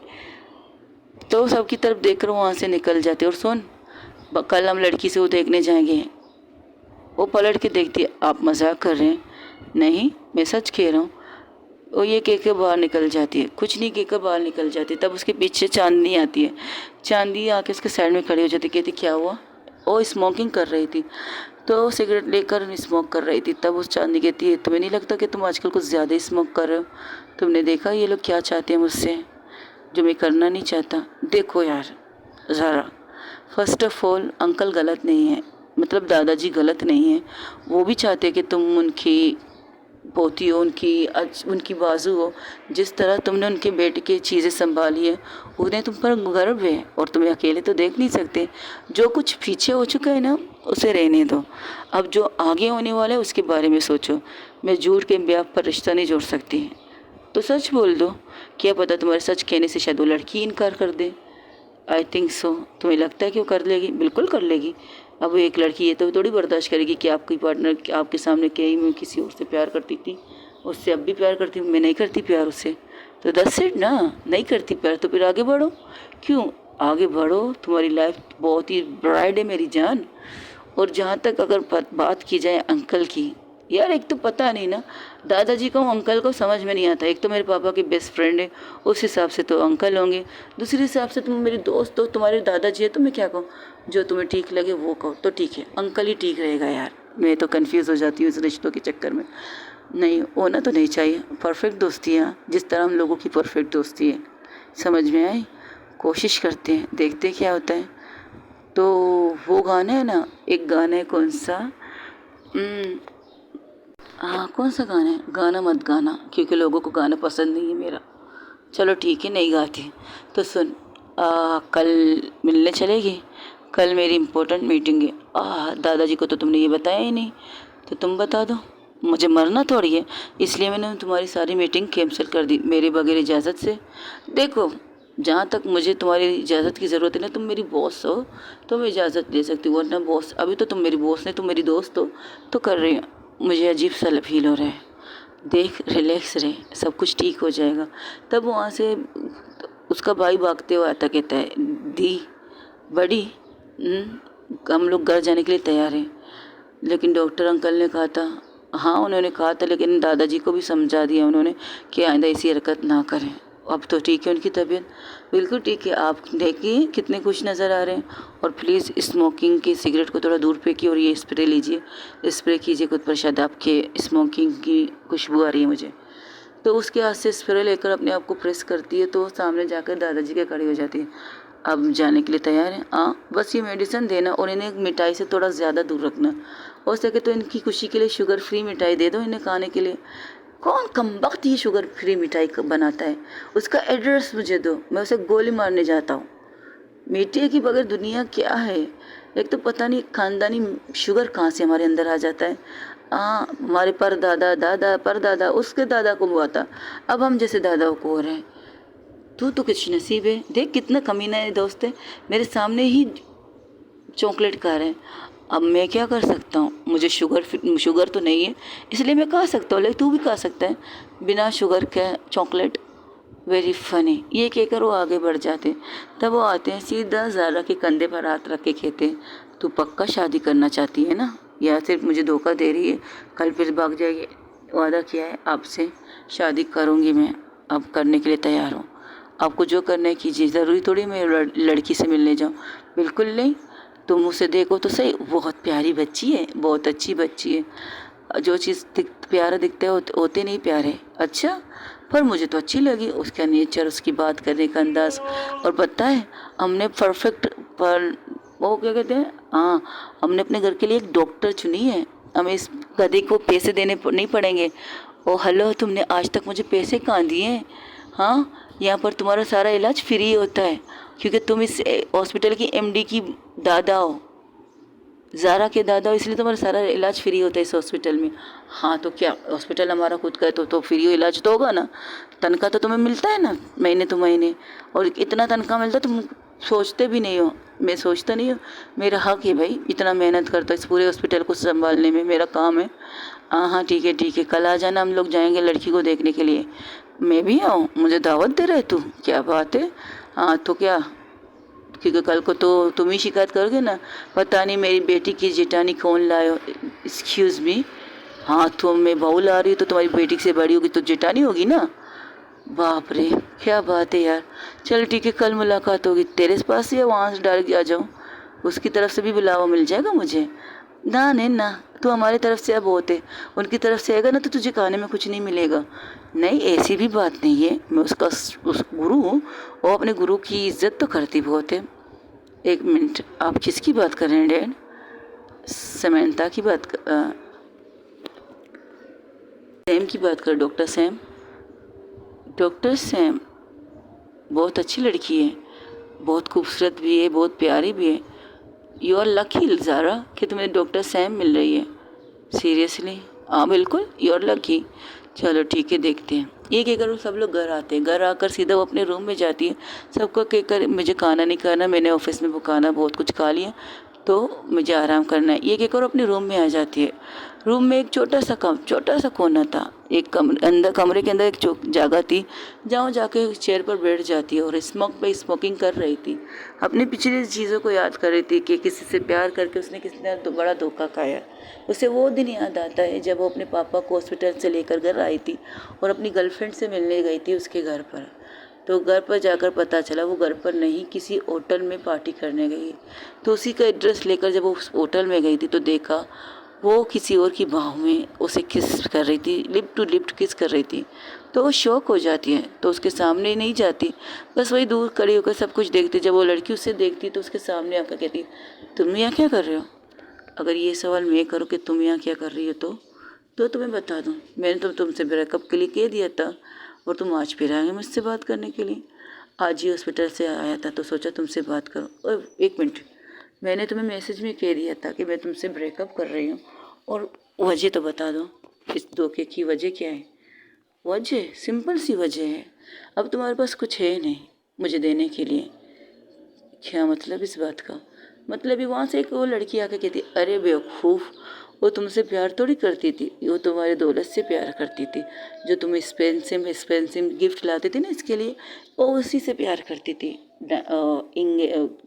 Speaker 1: तो सबकी तरफ देख कर वहाँ से निकल जाते। और सुन, कल हम लड़की से वो देखने जाएंगे। वो पलट के देखती है, आप मजाक कर रहे हैं? नहीं, मैं सच कह रहा हूँ। वो ये कह के बाहर निकल जाती है, कुछ नहीं कहकर बाहर निकल जाती है। तब उसके पीछे चांदनी आती है, चांदी आके उसके साइड में खड़ी हो जाती, कहती क्या हुआ? वो स्मोकिंग कर रही थी, तो सिगरेट लेकर स्मोक कर रही थी। तब उस चांदी कहती है तुम्हें नहीं लगता कि तुम आजकल कुछ ज़्यादा ही स्मोक कर रहे हो? तुमने देखा ये लोग क्या चाहते हैं मुझसे, जो मैं करना नहीं चाहता? देखो यार ज़रा, फर्स्ट ऑफ ऑल अंकल गलत नहीं है, मतलब दादाजी गलत नहीं है। वो भी चाहते हैं कि तुम उनकी पोती हो, उनकी बाजू हो। जिस तरह तुमने उनके बेटे की चीज़ें संभाली है, उन्हें तुम पर गर्व है, और तुम्हें अकेले तो देख नहीं सकते। जो कुछ पीछे हो चुका है ना, उसे रहने दो। अब जो आगे होने वाला है उसके बारे में सोचो। मैं झूठ के ब्याह पर रिश्ता नहीं जोड़ सकती, तो सच बोल दो। क्या पता तुम्हारे सच कहने से शायद वो लड़की इनकार कर दे। I think so. तुम्हें लगता है कि वो कर लेगी? बिल्कुल कर लेगी। अब वो एक लड़की ये तो थोड़ी बर्दाश्त करेगी कि आपकी पार्टनर आपके सामने कहीं मैं किसी और से प्यार करती थी, उससे अब भी प्यार करती हूँ, मैं नहीं करती प्यार उससे। तो दस इट ना, नहीं करती प्यार तो फिर आगे बढ़ो। क्यों आगे बढ़ो, तुम्हारी लाइफ बहुत ही ब्राइट है मेरी जान। और जहाँ तक अगर बात की जाए अंकल की, यार एक तो पता नहीं ना, दादाजी को अंकल को समझ में नहीं आता। एक तो मेरे पापा के बेस्ट फ्रेंड है, उस हिसाब से तो अंकल होंगे, दूसरे हिसाब से तुम मेरी दोस्त हो, तुम्हारे दादाजी है, तो मैं क्या कहूँ? जो तुम्हें ठीक लगे वो कहो। तो ठीक है, अंकल ही ठीक रहेगा। यार मैं तो कंफ्यूज हो जाती हूँ इस रिश्तों के चक्कर में। नहीं होना तो नहीं चाहिए परफेक्ट दोस्तियाँ, जिस तरह हम लोगों की परफेक्ट दोस्ती है। समझ में आई? कोशिश करते हैं, देखते क्या होता है। तो वो गाना है ना, एक गाना है कौन सा, हाँ, कौन सा गाना है? गाना मत गाना, क्योंकि लोगों को गाना पसंद नहीं है मेरा। चलो ठीक है, नहीं गाती। तो सुन, कल मिलने चलेगी? कल मेरी इम्पोर्टेंट मीटिंग है। दादाजी को तो तुमने ये बताया ही नहीं, तो तुम बता दो। मुझे मरना थोड़ी है, इसलिए मैंने तुम्हारी सारी मीटिंग कैंसिल कर दी मेरे बगैर इजाज़त से। देखो, जहाँ तक मुझे तुम्हारी इजाज़त की ज़रूरत है ना, तुम मेरी बॉस हो तो मैं इजाज़त ले सकती हूँ, वरना बॉस, अभी तो तुम मेरी बॉस नहीं, तुम मेरी दोस्त हो तो कर रही हो। मुझे अजीब सा फील हो रहा है। देख, रिलैक्स रहे, सब कुछ ठीक हो जाएगा। तब वहाँ से उसका भाई भागते हुए आता, कहता है, दी बड़ी, हम लोग घर जाने के लिए तैयार हैं। लेकिन डॉक्टर अंकल ने कहा था, हाँ उन्होंने कहा था, लेकिन दादाजी को भी समझा दिया उन्होंने कि आइंदा ऐसी हरकत ना करें। अब तो ठीक है उनकी तबीयत, बिल्कुल ठीक है। आप देखिए कितने खुश नज़र आ रहे हैं। और प्लीज़ स्मोकिंग की, सिगरेट को थोड़ा दूर फेंकिए और ये स्प्रे लीजिए, स्प्रे कीजिए खुद पर, शायद आपके स्मोकिंग की खुशबू आ रही है मुझे। तो उसके हाथ से स्प्रे लेकर अपने आप को प्रेस करती है, तो सामने जाकर दादाजी के खड़ी हो जाती है। अब जाने के लिए तैयार हैं? हाँ, बस ये मेडिसिन देना और इन्हें मिठाई से थोड़ा ज़्यादा दूर रखना। हो सके तो इनकी खुशी के लिए शुगर फ्री मिठाई दे दो इन्हें खाने के लिए। कौन कमबख्त ये शुगर फ्री मिठाई बनाता है? उसका एड्रेस मुझे दो, मैं उसे गोली मारने जाता हूँ। मीठे की बगैर दुनिया क्या है? एक तो पता नहीं खानदानी शुगर कहाँ से हमारे अंदर आ जाता है। हमारे परदादा, दादा, परदादा, उसके दादा को हुआ था, अब हम जैसे दादाओं को हो रहे हैं। तू तो कुछ नसीब है, देख कितना कमीना है दोस्त है, मेरे सामने ही चॉकलेट खा रहे हैं। अब मैं क्या कर सकता हूँ? मुझे शुगर तो नहीं है, इसलिए मैं खा सकता हूँ, लेकिन तू भी खा सकता है बिना शुगर के चॉकलेट। वेरी फनी, ये कहकर वो आगे बढ़ जाते। तब वो आते हैं, सीधा ज़ारा के कंधे पर हाथ रख के कहते हैं, तू पक्का शादी करना चाहती है ना, या सिर्फ मुझे धोखा दे रही है? कल फिर भाग जाएगी। वादा किया है आपसे, शादी करूँगी मैं, अब करने के लिए तैयार हूँ। आपको जो करना है कीजिए, ज़रूरी थोड़ी मैं लड़की से मिलने जाऊँ। बिल्कुल नहीं, तुम उसे देखो तो सही, बहुत प्यारी बच्ची है, बहुत अच्छी बच्ची है। जो चीज़ प्यारा दिखता है होते नहीं प्यारे। अच्छा, पर मुझे तो अच्छी लगी उसका नेचर, उसकी बात करने का अंदाज़। और पता है, हमने परफेक्ट पर वो क्या कहते हैं, हाँ, हमने अपने घर के लिए एक डॉक्टर चुनी है। हमें इस गधे को पैसे देने नहीं पड़ेंगे। ओ हेलो, तुमने आज तक मुझे पैसे कहाँ दिए हैं? हाँ, यहाँ पर तुम्हारा सारा इलाज फ्री होता है, क्योंकि तुम इस हॉस्पिटल की एमडी की दादा हो, ज़ारा के दादा हो, इसलिए तुम्हारा सारा इलाज फ्री होता है इस हॉस्पिटल में। हाँ, तो क्या हॉस्पिटल हमारा खुद का है तो फ्री इलाज तो होगा ना। तनख्वाह तो तुम्हें मिलता है ना महीने तो महीने, और इतना तनख्वाह मिलता तुम सोचते भी नहीं हो। मैं सोचता नहीं हूँ, मेरा हक है भाई, इतना मेहनत करता इस पूरे हॉस्पिटल को संभालने में, मेरा काम है। हाँ हाँ, ठीक है ठीक है, कल आ जाना, हम लोग जाएंगे लड़की को देखने के लिए। मैं भी आऊँ? मुझे दावत दे रहे तू? क्या बात है। हाँ तो क्या, क्योंकि कल को तो तुम ही शिकायत करोगे ना, पता नहीं मेरी बेटी की जेठानी कौन लाए। एक्सक्यूज़ मी, हाँ तो मैं बहू ला रही हूँ तो तुम्हारी बेटी से बड़ी होगी तो जेठानी होगी ना। बाप रे, क्या बात है यार। चल ठीक है, कल मुलाकात होगी तेरे पास या वहाँ से डायरेक्ट आ जाऊँ? उसकी तरफ से भी बुलावा मिल जाएगा मुझे? ना नहीं ना, तू हमारी तरफ से अब होते, उनकी तरफ से आएगा ना तो तुझे खाने में कुछ नहीं मिलेगा। नहीं, ऐसी भी बात नहीं है, मैं उस गुरु हूँ, वो अपने गुरु की इज्जत तो करती बहुत है। एक मिनट, आप किसकी बात कर रहे हैं डैड? समंता की बात सैम की बात कर, डॉक्टर सैम। डॉक्टर सैम बहुत अच्छी लड़की है, बहुत खूबसूरत भी है, बहुत प्यारी भी है। यू आर लकी ज़ारा कि तुम्हें डॉक्टर सैम मिल रही है। सीरियसली? हाँ बिल्कुल, यू आर लकी। चलो ठीक है, देखते हैं। ये कहकर वो सब लोग घर आते हैं। घर आकर सीधा वो अपने रूम में जाती है। सबको कहकर मुझे खाना नहीं खाना, मैंने ऑफिस में वो खाना बहुत कुछ खा लिया, तो मुझे आराम करना है। ये कहकर अपने रूम में आ जाती है। रूम में एक छोटा सा कोना था, एक कमरे के अंदर एक जगह थी, जहाँ जाके चेयर पर बैठ जाती है और स्मोकिंग कर रही थी। अपनी पिछली चीज़ों को याद कर रही थी कि किसी से प्यार करके उसने कितना बड़ा धोखा खाया। उसे वो दिन याद आता है जब वो अपने पापा को हॉस्पिटल से लेकर घर आई थी और अपनी गर्लफ्रेंड से मिलने गई थी उसके घर पर। तो घर पर जाकर पता चला वो घर पर नहीं, किसी होटल में पार्टी करने गई। तो उसी का एड्रेस लेकर जब वो उस होटल में गई थी तो देखा वो किसी और की बाहों में उसे किस कर रही थी, लिप टू लिप किस कर रही थी। तो वो शॉक हो जाती है, तो उसके सामने नहीं जाती, बस वही दूर खड़ी होकर सब कुछ देखती। जब वो लड़की उसे देखती तो उसके सामने आकर कहती, तुम यहाँ क्या कर रहे हो? अगर ये सवाल मैं करूँ कि तुम यहाँ क्या कर रही हो, तो तो तुम्हें बता दूँ, मैंने तो तुमसे ब्रेकअप के लिए कह दिया था और तुम आज फिर आए मुझसे बात करने के लिए। आज ही हॉस्पिटल से आया था तो सोचा तुमसे बात करूँ। और एक मिनट, मैंने तुम्हें मैसेज में कह दिया था कि मैं तुमसे ब्रेकअप कर रही हूँ, और वजह तो बता दो, इस धोखे की वजह क्या है? वजह सिंपल सी वजह है, अब तुम्हारे पास कुछ है नहीं मुझे देने के लिए। क्या मतलब इस बात का? मतलब ही वहाँ से एक वो लड़की आके कहती, अरे बेवकूफ़, वो तुमसे प्यार थोड़ी करती थी, वो तुम्हारे दौलत से प्यार करती थी। जो तुम एक्सपेंसिव एक्सपेंसिव गिफ्ट लाते थे ना इसके लिए, वो उसी से प्यार करती थी।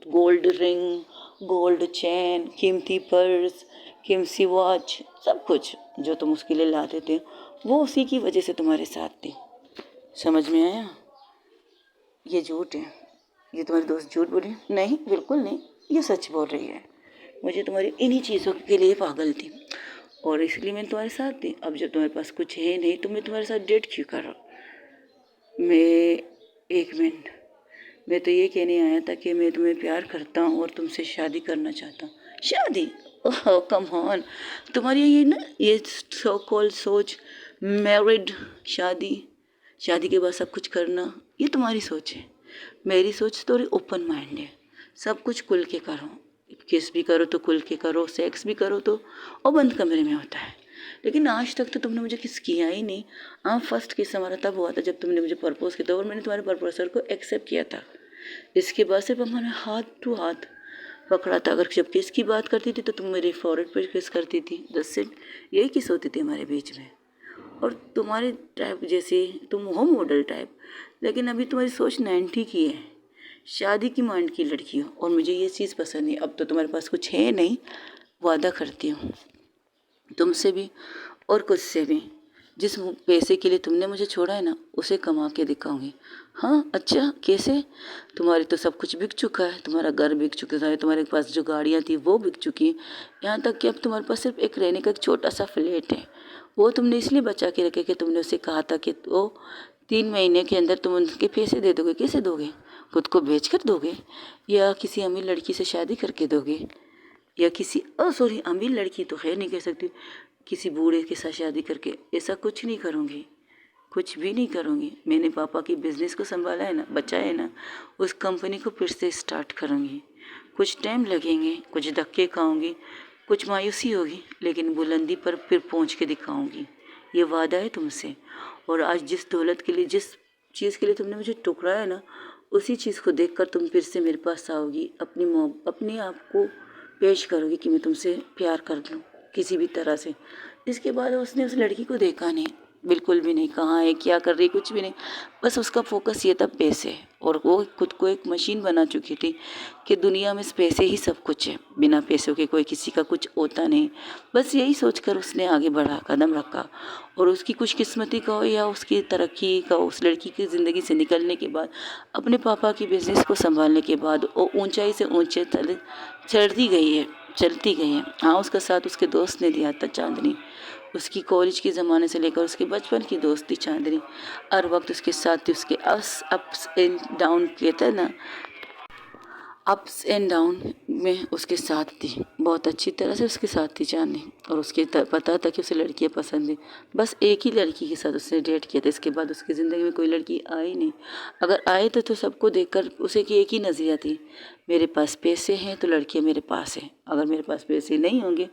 Speaker 1: गोल्ड रिंग, गोल्ड चैन, कीमती पर्स, कीमती वॉच, सब कुछ जो तुम उसके लिए लाते थे वो उसी की वजह से तुम्हारे साथ थी। समझ में आया? ये झूठ है, ये तुम्हारी दोस्त झूठ बोली? नहीं, बिल्कुल नहीं, ये सच बोल रही है। मुझे तुम्हारी इन्हीं चीज़ों के लिए पागल थी और इसलिए मैं तुम्हारे साथ थी। अब जब तुम्हारे पास कुछ है नहीं तो मैं तुम्हारे साथ डेट क्यों कर रहा हूँ? एक मिनट, मैं तो ये कहने आया था कि मैं तुम्हें प्यार करता हूँ और तुमसे शादी करना चाहता हूँ। शादी? ओह कम ऑन, तुम्हारी ये ना ये सो कॉल्ड सोच, मैरिड, शादी, शादी के बाद सब कुछ करना, ये तुम्हारी सोच है। मेरी सोच थोड़ी ओपन माइंड है, सब कुछ खुल के करो, किस भी करो तो खुल के करो, सेक्स भी करो तो और बंद कमरे में होता है। लेकिन आज तक तो तुमने मुझे किस किया ही नहीं। हाँ, फर्स्ट किस हमारा तब हुआ था जब तुमने मुझे प्रपोज किया था और मैंने तुम्हारे प्रपोजल को एक्सेप्ट किया था। इसके बाद सिर्फ हमारे हाथ टू हाथ पकड़ा था। अगर जब किस की बात करती थी तो तुम मेरे फॉरहेड पर किस करती थी, दस इट, यही किस होती थी हमारे बीच में। और तुम्हारे टाइप जैसे तुम हो मॉडल टाइप, लेकिन अभी तुम्हारी सोच 90 की है, शादी की मांड की लड़की हो, और मुझे ये चीज़ पसंद नहीं। अब तो तुम्हारे पास कुछ है नहीं, वादा करती हूँ तुमसे भी और कुछ से भी, जिस पैसे के लिए तुमने मुझे छोड़ा है ना उसे कमा के दिखाऊंगी। हाँ अच्छा, कैसे? तुम्हारी तो सब कुछ बिक चुका है, तुम्हारा घर बिक चुका है, तुम्हारे पास जो गाड़ियाँ थी वो बिक चुकी हैं, यहाँ तक कि अब तुम्हारे पास सिर्फ एक रहने का एक छोटा सा फ्लैट है। वो तुमने इसलिए बचा के रखे कि तुमने उसे कहा था कि वो 3 महीने के अंदर तुम उनके पैसे दे दोगे। कैसे दोगे? खुद को बेच कर दोगे या किसी अमीर लड़की से शादी करके दोगे, या किसी सॉरी अमीर लड़की तो खैर नहीं कह सकती, किसी बूढ़े के साथ शादी करके? ऐसा कुछ नहीं करूँगी, कुछ भी नहीं करूँगी। मैंने पापा की बिज़नेस को संभाला है ना, बचाया है ना, उस कंपनी को फिर से स्टार्ट करूँगी। कुछ टाइम लगेंगे, कुछ धक्के खाऊंगी, कुछ मायूसी होगी, लेकिन बुलंदी पर फिर पहुँच के दिखाऊंगी। ये वादा है तुमसे। और आज जिस दौलत के लिए, जिस चीज़ के लिए तुमने मुझे ठुकराया ना, उसी चीज़ को देखकर तुम फिर से मेरे पास आओगी, अपने आप को पेश करोगी कि मैं तुमसे प्यार कर लूँ किसी भी तरह से। इसके बाद उसने उस लड़की को देखा नहीं, बिल्कुल भी नहीं, कहाँ है, क्या कर रही, कुछ भी नहीं। बस उसका फोकस ये था पैसे, और वो खुद को एक मशीन बना चुकी थी कि दुनिया में पैसे ही सब कुछ है, बिना पैसों के कोई किसी का कुछ होता नहीं। बस यही सोचकर उसने आगे बढ़ा, कदम रखा, और उसकी खुशकिस्मती का हो या उसकी तरक्की का, उस लड़की की ज़िंदगी से निकलने के बाद, अपने पापा की बिज़नेस को संभालने के बाद वो ऊंचाई से ऊंचे चलती गई है। हाँ, उसका साथ उसके दोस्त ने दिया था, चांदनी, उसकी कॉलेज के ज़माने से लेकर उसके बचपन की दोस्ती चांदनी, हर वक्त उसके साथ थी। उसके अप्स एंड डाउन कहते हैं ना, अप्स एंड डाउन में उसके साथ थी, बहुत अच्छी तरह से उसके साथ थी चांदनी। और उसके पता था कि उसे लड़कियां पसंद है। बस एक ही लड़की के साथ उसने डेट किया था, इसके बाद उसकी ज़िंदगी में कोई लड़की आई नहीं। अगर आए तो सबको देखकर उसे की एक ही नज़रिया थी, मेरे पास पैसे हैं तो लड़कियां मेरे पास हैं, अगर मेरे पास पैसे नहीं होंगे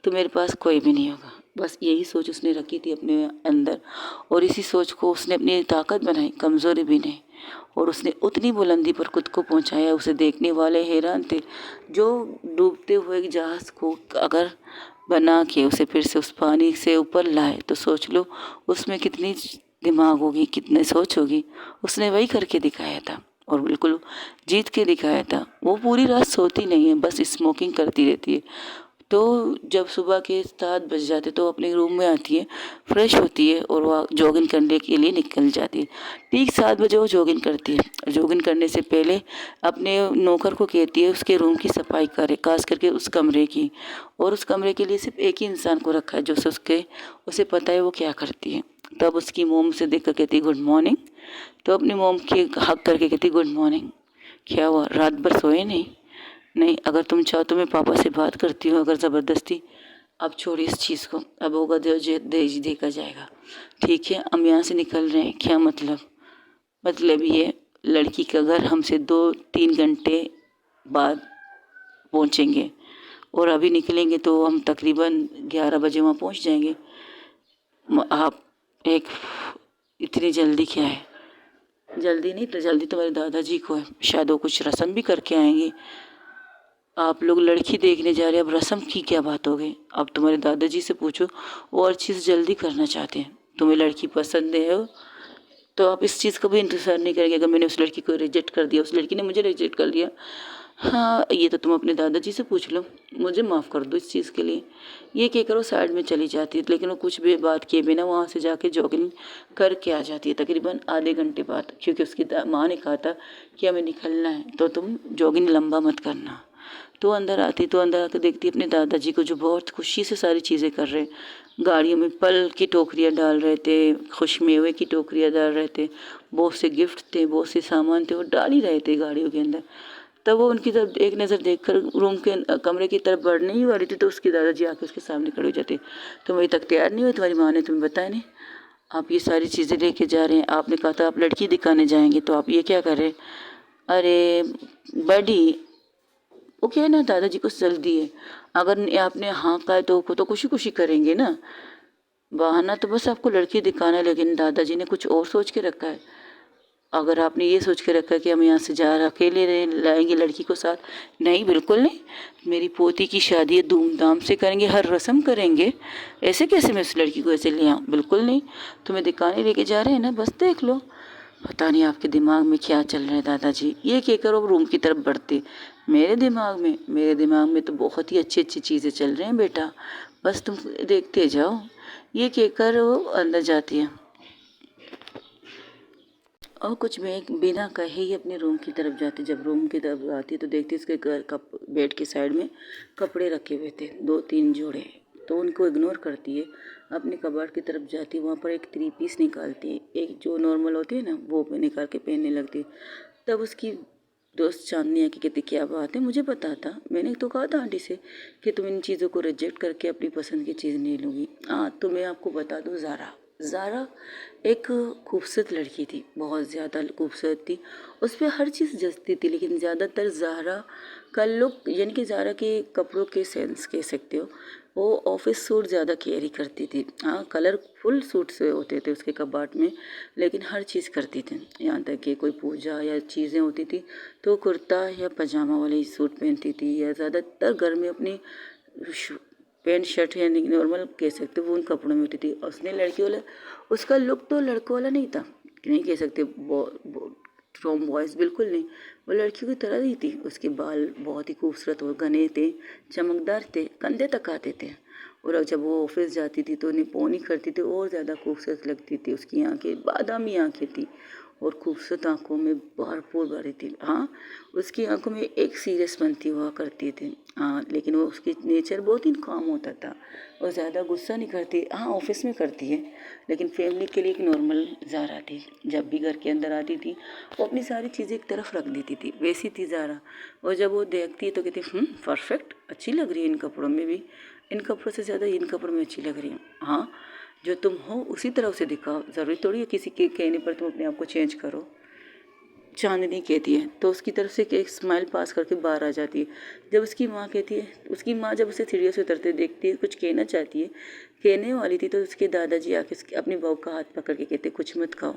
Speaker 1: तो मेरे पास कोई भी नहीं होगा। बस यही सोच उसने रखी थी अपने अंदर, और इसी सोच को उसने अपनी ताकत बनाई, कमज़ोरी भी नहीं। और उसने उतनी बुलंदी पर खुद को पहुंचाया, उसे देखने वाले हैरान थे। जो डूबते हुए जहाज़ को अगर बना के उसे फिर से उस पानी से ऊपर लाए तो सोच लो उसमें कितनी दिमाग होगी, कितनी सोच होगी। उसने वही करके दिखाया था और बिल्कुल जीत के दिखाया था। वो पूरी रात सोती नहीं है, बस स्मोकिंग करती रहती है। तो जब सुबह के 7 बज जाते तो अपने रूम में आती है, फ्रेश होती है और वह जॉगिंग करने के लिए निकल जाती है। ठीक 7 बजे वो जॉगिंग करती है। जॉगिंग करने से पहले अपने नौकर को कहती है उसके रूम की सफाई करे, खास करके उस कमरे की। और उस कमरे के लिए सिर्फ एक ही इंसान को रखा है जो उसे पता है वो क्या करती है। तब उसकी मोम से देख कर कहती है गुड मॉर्निंग। तो अपनी मोम के हक करके कहती गुड मॉर्निंग। क्या हुआ, रात भर सोए नहीं? नहीं, अगर तुम चाहो तो मैं पापा से बात करती हूँ, अगर ज़बरदस्ती अब छोड़िए इस चीज़ को, अब होगा देखा जाएगा। ठीक है, हम यहाँ से निकल रहे हैं, क्या मतलब ये लड़की का घर हमसे 2-3 घंटे बाद पहुँचेंगे, और अभी निकलेंगे तो हम तकरीबन 11 बजे वहाँ पहुँच जाएंगे। आप एक इतनी जल्दी क्या है? जल्दी नहीं, तो जल्दी तुम्हारे दादाजी को है, शायद वो कुछ रस्म भी करके आएंगे। आप लोग लड़की देखने जा रहे हैं, अब रस्म की क्या बात हो गई? अब तुम्हारे दादाजी से पूछो, वो हर चीज़ जल्दी करना चाहते हैं। तुम्हें लड़की पसंद है हो तो आप इस चीज़ का भी इंतज़ार नहीं करेंगे। अगर मैंने उस लड़की को रिजेक्ट कर दिया, उस लड़की ने मुझे रिजेक्ट कर दिया, हाँ ये तो तुम अपने दादाजी से पूछ लो, मुझे माफ़ कर दो इस चीज़ के लिए। ये कहकर वो साइड में चली जाती है, लेकिन वो कुछ भी बात किए बिना वहाँ से जाके जॉगिंग करके आ जाती है तकरीबन आधे घंटे बाद, क्योंकि उसकी माँ ने कहा था कि हमें निकलना है तो तुम जॉगिंग लंबा मत करना। तो अंदर आती, तो अंदर आकर देखती अपने दादाजी को जो बहुत खुशी से सारी चीज़ें कर रहे, गाड़ियों में फल की टोकरियाँ डाल रहे थे, खुश मेवे की टोकरियाँ डाल रहे थे, बहुत से गिफ्ट थे, बहुत से सामान थे, वो डाल ही रहे थे गाड़ियों के अंदर। तब वो उनकी तरफ एक नज़र देखकर रूम के कमरे की तरफ बढ़ने ही वाली थी, तो उसके दादाजी आके उसके सामने खड़े हो जाते, तुम अभी तक तैयार नहीं हुई? तुम्हारी माँ ने तुम्हें बताया नहीं? आप ये सारी चीज़ें लेके जा रहे हैं, आपने कहा था आप लड़की दिखाने जाएंगे, तो आप ये क्या कर रहे हैं? अरे बड़ी, वो क्या है ना, दादाजी को जल्दी है, अगर आपने हाँ कहा है तो खुशी खुशी करेंगे ना, बहाना तो बस आपको लड़की दिखाना है, लेकिन दादाजी ने कुछ और सोच के रखा है। अगर आपने ये सोच के रखा है कि हम यहाँ से जा रहे अकेले लाएंगे लड़की को साथ, नहीं बिल्कुल नहीं, मेरी पोती की शादी है, धूमधाम से करेंगे, हर रस्म करेंगे, ऐसे कैसे मैं उस लड़की को ऐसे ले आऊँ? बिल्कुल नहीं, तुम्हें दिखाने लेके जा रहे हैं ना, बस देख लो। पता नहीं आपके दिमाग में क्या चल रहा है दादाजी, ये कहकर वो रूम की तरफ बढ़ते। मेरे दिमाग में तो बहुत ही अच्छी अच्छी चीज़ें चल रही हैं बेटा, बस तुम देखते जाओ, ये कहकर वो अंदर जाती है और कुछ बिना कहे ही अपने रूम की तरफ जाती। जब रूम की तरफ आती तो देखती उसके घर का बेड के साइड में कपड़े रखे हुए थे 2-3 जोड़े, तो उनको इग्नोर करती है, अपने कबाड़ की तरफ जाती है, वहाँ पर एक 3 पीस निकालती है, एक जो नॉर्मल होती है ना वो निकाल के पहनने लगती है। तब उसकी दोस्त चांदनी आके कहती क्या बात है, मुझे पता था, मैंने तो कहा था आंटी से कि तुम इन चीज़ों को रिजेक्ट करके अपनी पसंद की चीज़ नहीं लूँगी। हाँ तो मैं आपको बता दूँ, ज़ारा एक खूबसूरत लड़की थी, बहुत ज़्यादा खूबसूरत थी, उस पर हर चीज़ जचती थी, लेकिन ज़्यादातर ज़ारा का लुक, यानी कि ज़ारा के कपड़ों के सेंस कह सकते हो, वो ऑफिस सूट ज़्यादा कैरी करती थी। हाँ कलरफुल सूट से होते थे उसके कबाट में, लेकिन हर चीज़ करती थी, यहाँ तक कि कोई पूजा या चीज़ें होती थी तो कुर्ता या पजामा वाले सूट पहनती थी, या ज़्यादातर घर में अपनी पैंट शर्ट यानी नॉर्मल कह सकते हो वो उन कपड़ों में होती थी। और उसने लड़की वाला, उसका लुक तो लड़कों वाला नहीं था, नहीं कह सकते फ्रॉम बॉयज़, बिल्कुल नहीं, वो लड़कियों की तरह ही थी। उसके बाल बहुत ही खूबसूरत और घने थे, चमकदार थे, कंधे तक आते थे, और जब वो ऑफिस जाती थी तो निपोनी करती थी और ज़्यादा खूबसूरत लगती थी। उसकी आंखें बादामी आंखें थी और खूबसूरत आंखों में भरपूर भरी थी। हाँ उसकी आंखों में एक सीरियसपंती हुआ करती थी। हाँ लेकिन वो उसकी नेचर बहुत ही काम होता था, और ज़्यादा गुस्सा नहीं करती। हाँ ऑफिस में करती है, लेकिन फैमिली के लिए एक नॉर्मल ज़ारा थी। जब भी घर के अंदर आती थी वो अपनी सारी चीज़ें एक तरफ रख देती थी, वैसी थी ज़ारा। और जब वो देखती है तो कहती परफेक्ट, अच्छी लग रही है इन कपड़ों में भी, इन कपड़ों से ज़्यादा इन कपड़ों में अच्छी लग रही है। हाँ जो तुम हो उसी तरह उसे दिखाओ, ज़रूरी थोड़ी है किसी के कहने पर तुम अपने आप को चेंज करो। चांदनी कहती है तो उसकी तरफ से एक स्माइल पास करके बाहर आ जाती है। जब उसकी माँ कहती है, उसकी माँ जब उसे सीढ़ियों से उतरते देखती है, कुछ कहना चाहती है, कहने वाली थी, तो उसके दादाजी आके अपनी बहू का हाथ पकड़ के कहते कुछ मत खाओ,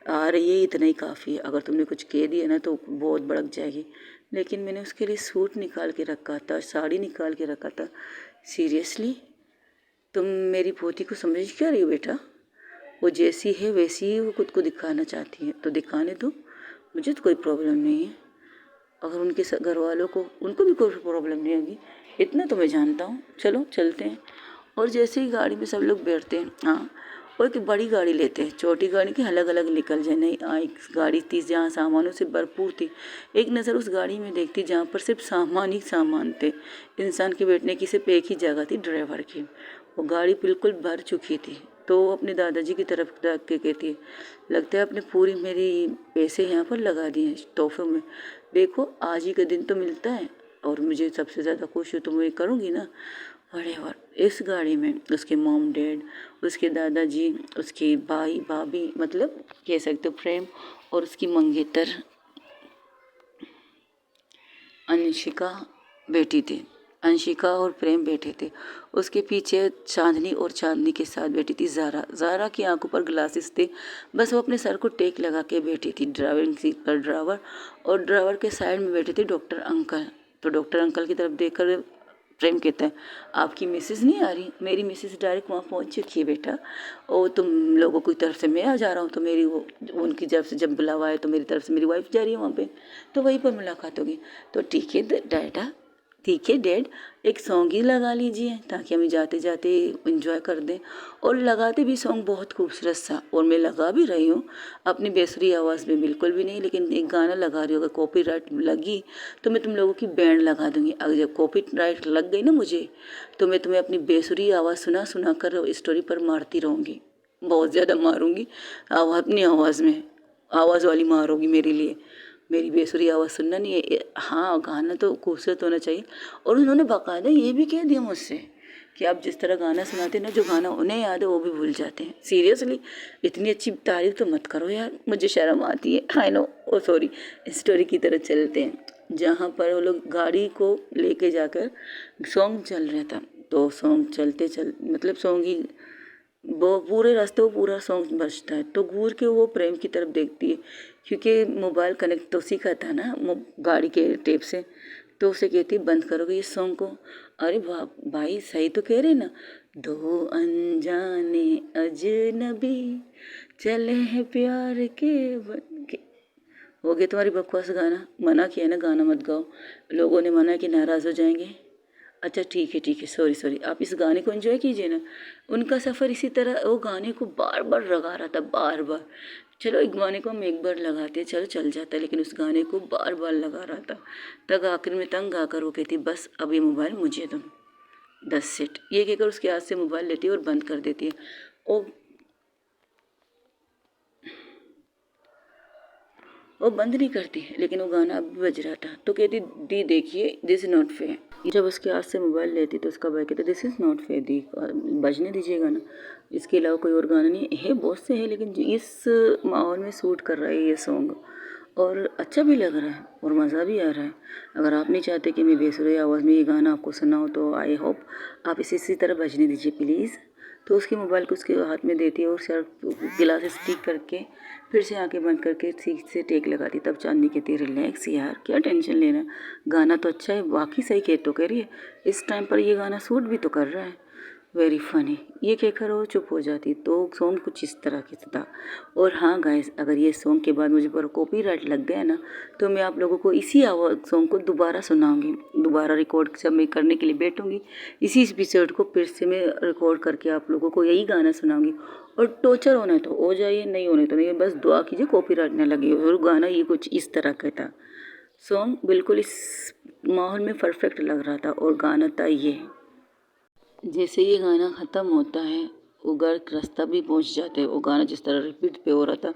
Speaker 1: आ रही है इतना ही काफ़ी है, अगर तुमने कुछ कह दिया ना तो बहुत भड़क जाएगी। लेकिन मैंने उसके लिए सूट निकाल के रखा था, साड़ी निकाल के रखा था। सीरियसली तुम मेरी पोती को समझ क्या रही हो बेटा? वो जैसी है वैसी ही वो खुद को दिखाना चाहती है, तो दिखाने दो, मुझे तो कोई प्रॉब्लम नहीं है। अगर उनके घर वालों को, उनको भी कोई प्रॉब्लम नहीं होगी, इतना तो मैं जानता हूँ। चलो चलते हैं। और जैसे ही गाड़ी में सब लोग बैठते हैं, हाँ और एक बड़ी गाड़ी लेते हैं, छोटी गाड़ी की अलग अलग निकल जाए नहीं। एक गाड़ी थी जहाँ सामानों से भरपूर थी, एक नज़र उस गाड़ी में देखती जहाँ पर सिर्फ सामान ही सामान थे, इंसान के बैठने की सिर्फ एक ही जगह थी, ड्राइवर की। वो गाड़ी बिल्कुल भर चुकी थी, तो वो अपने दादाजी की तरफ देख के कहती है, लगता है आपने पूरी मेरी पैसे यहाँ पर लगा दिए हैं तोहफे में, देखो आज ही का दिन तो मिलता है और मुझे सबसे ज़्यादा खुश हो तो मैं करूँगी ना। व्हाटएवर। इस गाड़ी में उसके मॉम डैड, उसके दादाजी, उसके भाई भाभी, मतलब कह सकते हो प्रेम, और उसकी मंगेतर अंशिका बैठी थी। अंशिका और प्रेम बैठे थे। उसके पीछे चांदनी, और चांदनी के साथ बैठी थी ज़ारा। ज़ारा की आंखों पर ग्लासेस थे, बस वो अपने सर को टेक लगा के बैठी थी। ड्राइविंग सीट पर ड्राइवर, और ड्राइवर के साइड में बैठे थे डॉक्टर अंकल। तो डॉक्टर अंकल की तरफ देखकर प्रेम कहता है, आपकी मिसेज नहीं आ रही? मेरी मिसेज डायरेक्ट वहाँ पहुँच चुकी है बेटा, और तुम लोगों की तरफ से मैं आ जा रहा हूँ, तो मेरी वो उनकी तरफ से जब बुलावा है तो मेरी तरफ से मेरी वाइफ जा रही है वहाँ पे, तो वहीं पर मुलाकात होगी। तो ठीक है डैडा, ठीक है डैड, एक सॉन्ग ही लगा लीजिए ताकि हम जाते जाते इंजॉय कर दें। और लगाते भी सॉन्ग बहुत खूबसूरत सा, और मैं लगा भी रही हूँ अपनी बेसुरी आवाज़ में, बिल्कुल भी नहीं, लेकिन एक गाना लगा रही हूँ। अगर कॉपीराइट लगी तो मैं तुम लोगों की बैंड लगा दूंगी। अगर जब कॉपीराइट लग गई ना मुझे, तो मैं तुम्हें अपनी बेसुरी आवाज़ सुना सुना कर स्टोरी पर मारती रहूँगी, बहुत ज़्यादा मारूंगी। अपनी आवाज़ में आवाज़ वाली मार होगी मेरे लिए। मेरी बेसुरी आवाज़ सुनना नहीं है। हाँ, गाना तो खूबसूरत होना चाहिए। और उन्होंने बाकायदा ये भी कह दिया मुझसे कि आप जिस तरह गाना सुनाते हैं ना, जो गाना उन्हें याद है वो भी भूल जाते हैं। सीरियसली इतनी अच्छी तारीफ तो मत करो यार, मुझे शर्म आती है। I know, oh sorry. Story की तरह चलते हैं जहाँ पर वो लोग गाड़ी को लेके जाकर सॉन्ग चल रहा था। तो सॉन्ग चलते मतलब सॉन्ग ही वो पूरे रास्ते वो पूरा सॉन्ग बजता है। तो घूर के वो प्रेम की तरफ देखती है, क्योंकि मोबाइल कनेक्ट तो उसी का था ना गाड़ी के टेप से। तो उसे कहती बंद करोगे इस सॉन्ग को? अरे भाई सही तो कह रहे ना, दो अनजाने अजनबी चले हैं प्यार के बन के। हो गया तुम्हारी बकवास गाना, मना किया ना गाना मत गाओ, लोगों ने मना कि नाराज़ हो जाएंगे। अच्छा ठीक है, सॉरी सॉरी, आप इस गाने को एंजॉय कीजिए ना। उनका सफ़र इसी तरह, वो गाने को बार बार लगा रहा था, बार बार। चलो एक गाने को हम एक बार लगाते हैं, चलो चल जाता है, लेकिन उस गाने को बार बार लगा रहा था। तब आखिर में तंग आकर वो कहती बस अब ये मोबाइल मुझे दो, 10 सेट, ये कहकर उसके हाथ से मोबाइल लेती है और बंद कर देती है। वो बंद नहीं करती, लेकिन वो गाना अब भी बज रहा था। तो कहती दी देखिए, दिस इज़ नॉट फेयर। जब उसके हाथ से मोबाइल लेती तो उसका भाई कहता दिस इज़ नॉट फेयर दी, बजने दीजिए गाना, इसके अलावा कोई और गाना नहीं है। बहुत से है, लेकिन इस माहौल में सूट कर रहा है ये सॉन्ग, और अच्छा भी लग रहा है और मज़ा भी आ रहा है। अगर आप नहीं चाहते कि मैं बेसुरी आवाज़ में ये गाना आपको सुनाऊँ, तो आई होप आप इसी तरह बजने दीजिए प्लीज़। तो उसके मोबाइल को उसके हाथ में देती है और सर गिलास ठीक करके फिर से आंखें बंद करके ठीक से टेक लगाती। तब चांदनी कहती है रिलैक्स यार, क्या टेंशन लेना, गाना तो अच्छा है, बाकी सही कह तो कह रही है, इस टाइम पर ये गाना सूट भी तो कर रहा है, वेरी फनी। ये कहकर वो चुप हो जाती। तो सॉन्ग कुछ इस तरह की था। और हाँ गाइस, अगर ये सॉन्ग के बाद मुझे पर कॉपीराइट लग गया ना, तो मैं आप लोगों को इसी सॉन्ग को दोबारा सुनाऊंगी। दोबारा रिकॉर्ड जब मैं करने के लिए बैठूंगी, इसी एपिसोड को फिर से मैं रिकॉर्ड करके आप लोगों को यही गाना सुनाऊंगी। और टॉर्चर होना तो हो जाइए, नहीं होने तो नहीं, बस दुआ कीजिए कॉपीराइट ना लगे। और गाना ये कुछ इस तरह का था। सॉन्ग बिल्कुल इस माहौल में परफेक्ट लग रहा था, और गाना था ये। जैसे ये गाना ख़त्म होता है, वो घर रास्ता भी पहुंच जाते हैं। वो गाना जिस तरह रिपीट पे हो रहा था,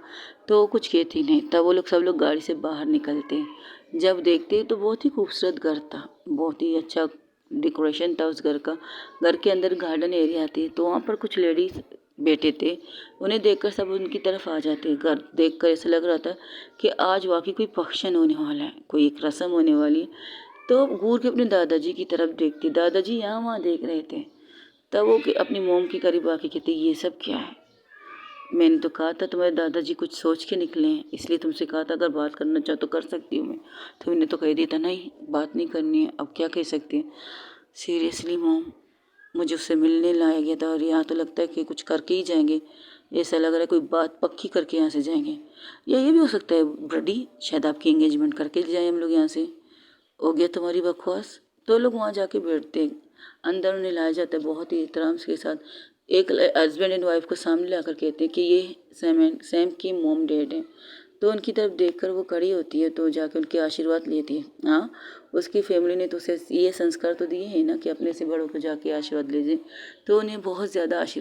Speaker 1: तो वो कुछ कहती नहीं। तब वो लोग सब लोग गाड़ी से बाहर निकलते हैं। जब देखते हैं तो बहुत ही खूबसूरत घर था, बहुत ही अच्छा डेकोरेशन था उस घर का। घर के अंदर गार्डन एरिया थी, तो वहाँ पर कुछ लेडीज़ बैठे थे। उन्हें देखकर सब उनकी तरफ आ जाते। घर देखकर ऐसा लग रहा था कि आज वाकई कोई फंक्शन होने वाला है, कोई एक रस्म होने वाली है। तो घूर के अपने दादाजी की तरफ देखती, दादाजी यहाँ वहाँ देख रहे थे। तब वो अपनी मोम के करीब आके कहती ये सब क्या है? मैंने तो कहा था तुम्हारे दादाजी कुछ सोच के निकले हैं, इसलिए तुमसे कहा था अगर बात करना चाहो तो कर सकती हूँ मैं। तो मैंने तो कह दिया था नहीं, बात नहीं करनी है, अब क्या कह सकते हैं। सीरियसली मोम, मुझे उससे मिलने लाया गया था, और यहाँ तो लगता है कि कुछ करके ही जाएंगे। ऐसा लग रहा है कोई बात पक्की करके यहाँ से जाएंगे, या ये भी हो सकता है ब्रडी शायद आपकी एंगेजमेंट करके जाए हम लोग यहाँ से। हो गया तुम्हारी बकवास। तो लोग वहाँ जाके बैठते हैं। अंदर उन्हें लाया जाता है बहुत ही एहतराम के साथ। एक हस्बैंड एंड वाइफ को सामने लाकर कहते हैं कि ये सैम की मॉम डैड हैं। तो उनकी तरफ देखकर वो खड़ी होती है, तो जाकर उनके आशीर्वाद लेती है। हाँ, उसकी फैमिली ने तो उसे ये संस्कार तो दिए हैं ना कि अपने से बड़ों को जाके आशीर्वाद लीजिए। तो उन्हें बहुत ज़्यादा आशीर्वाद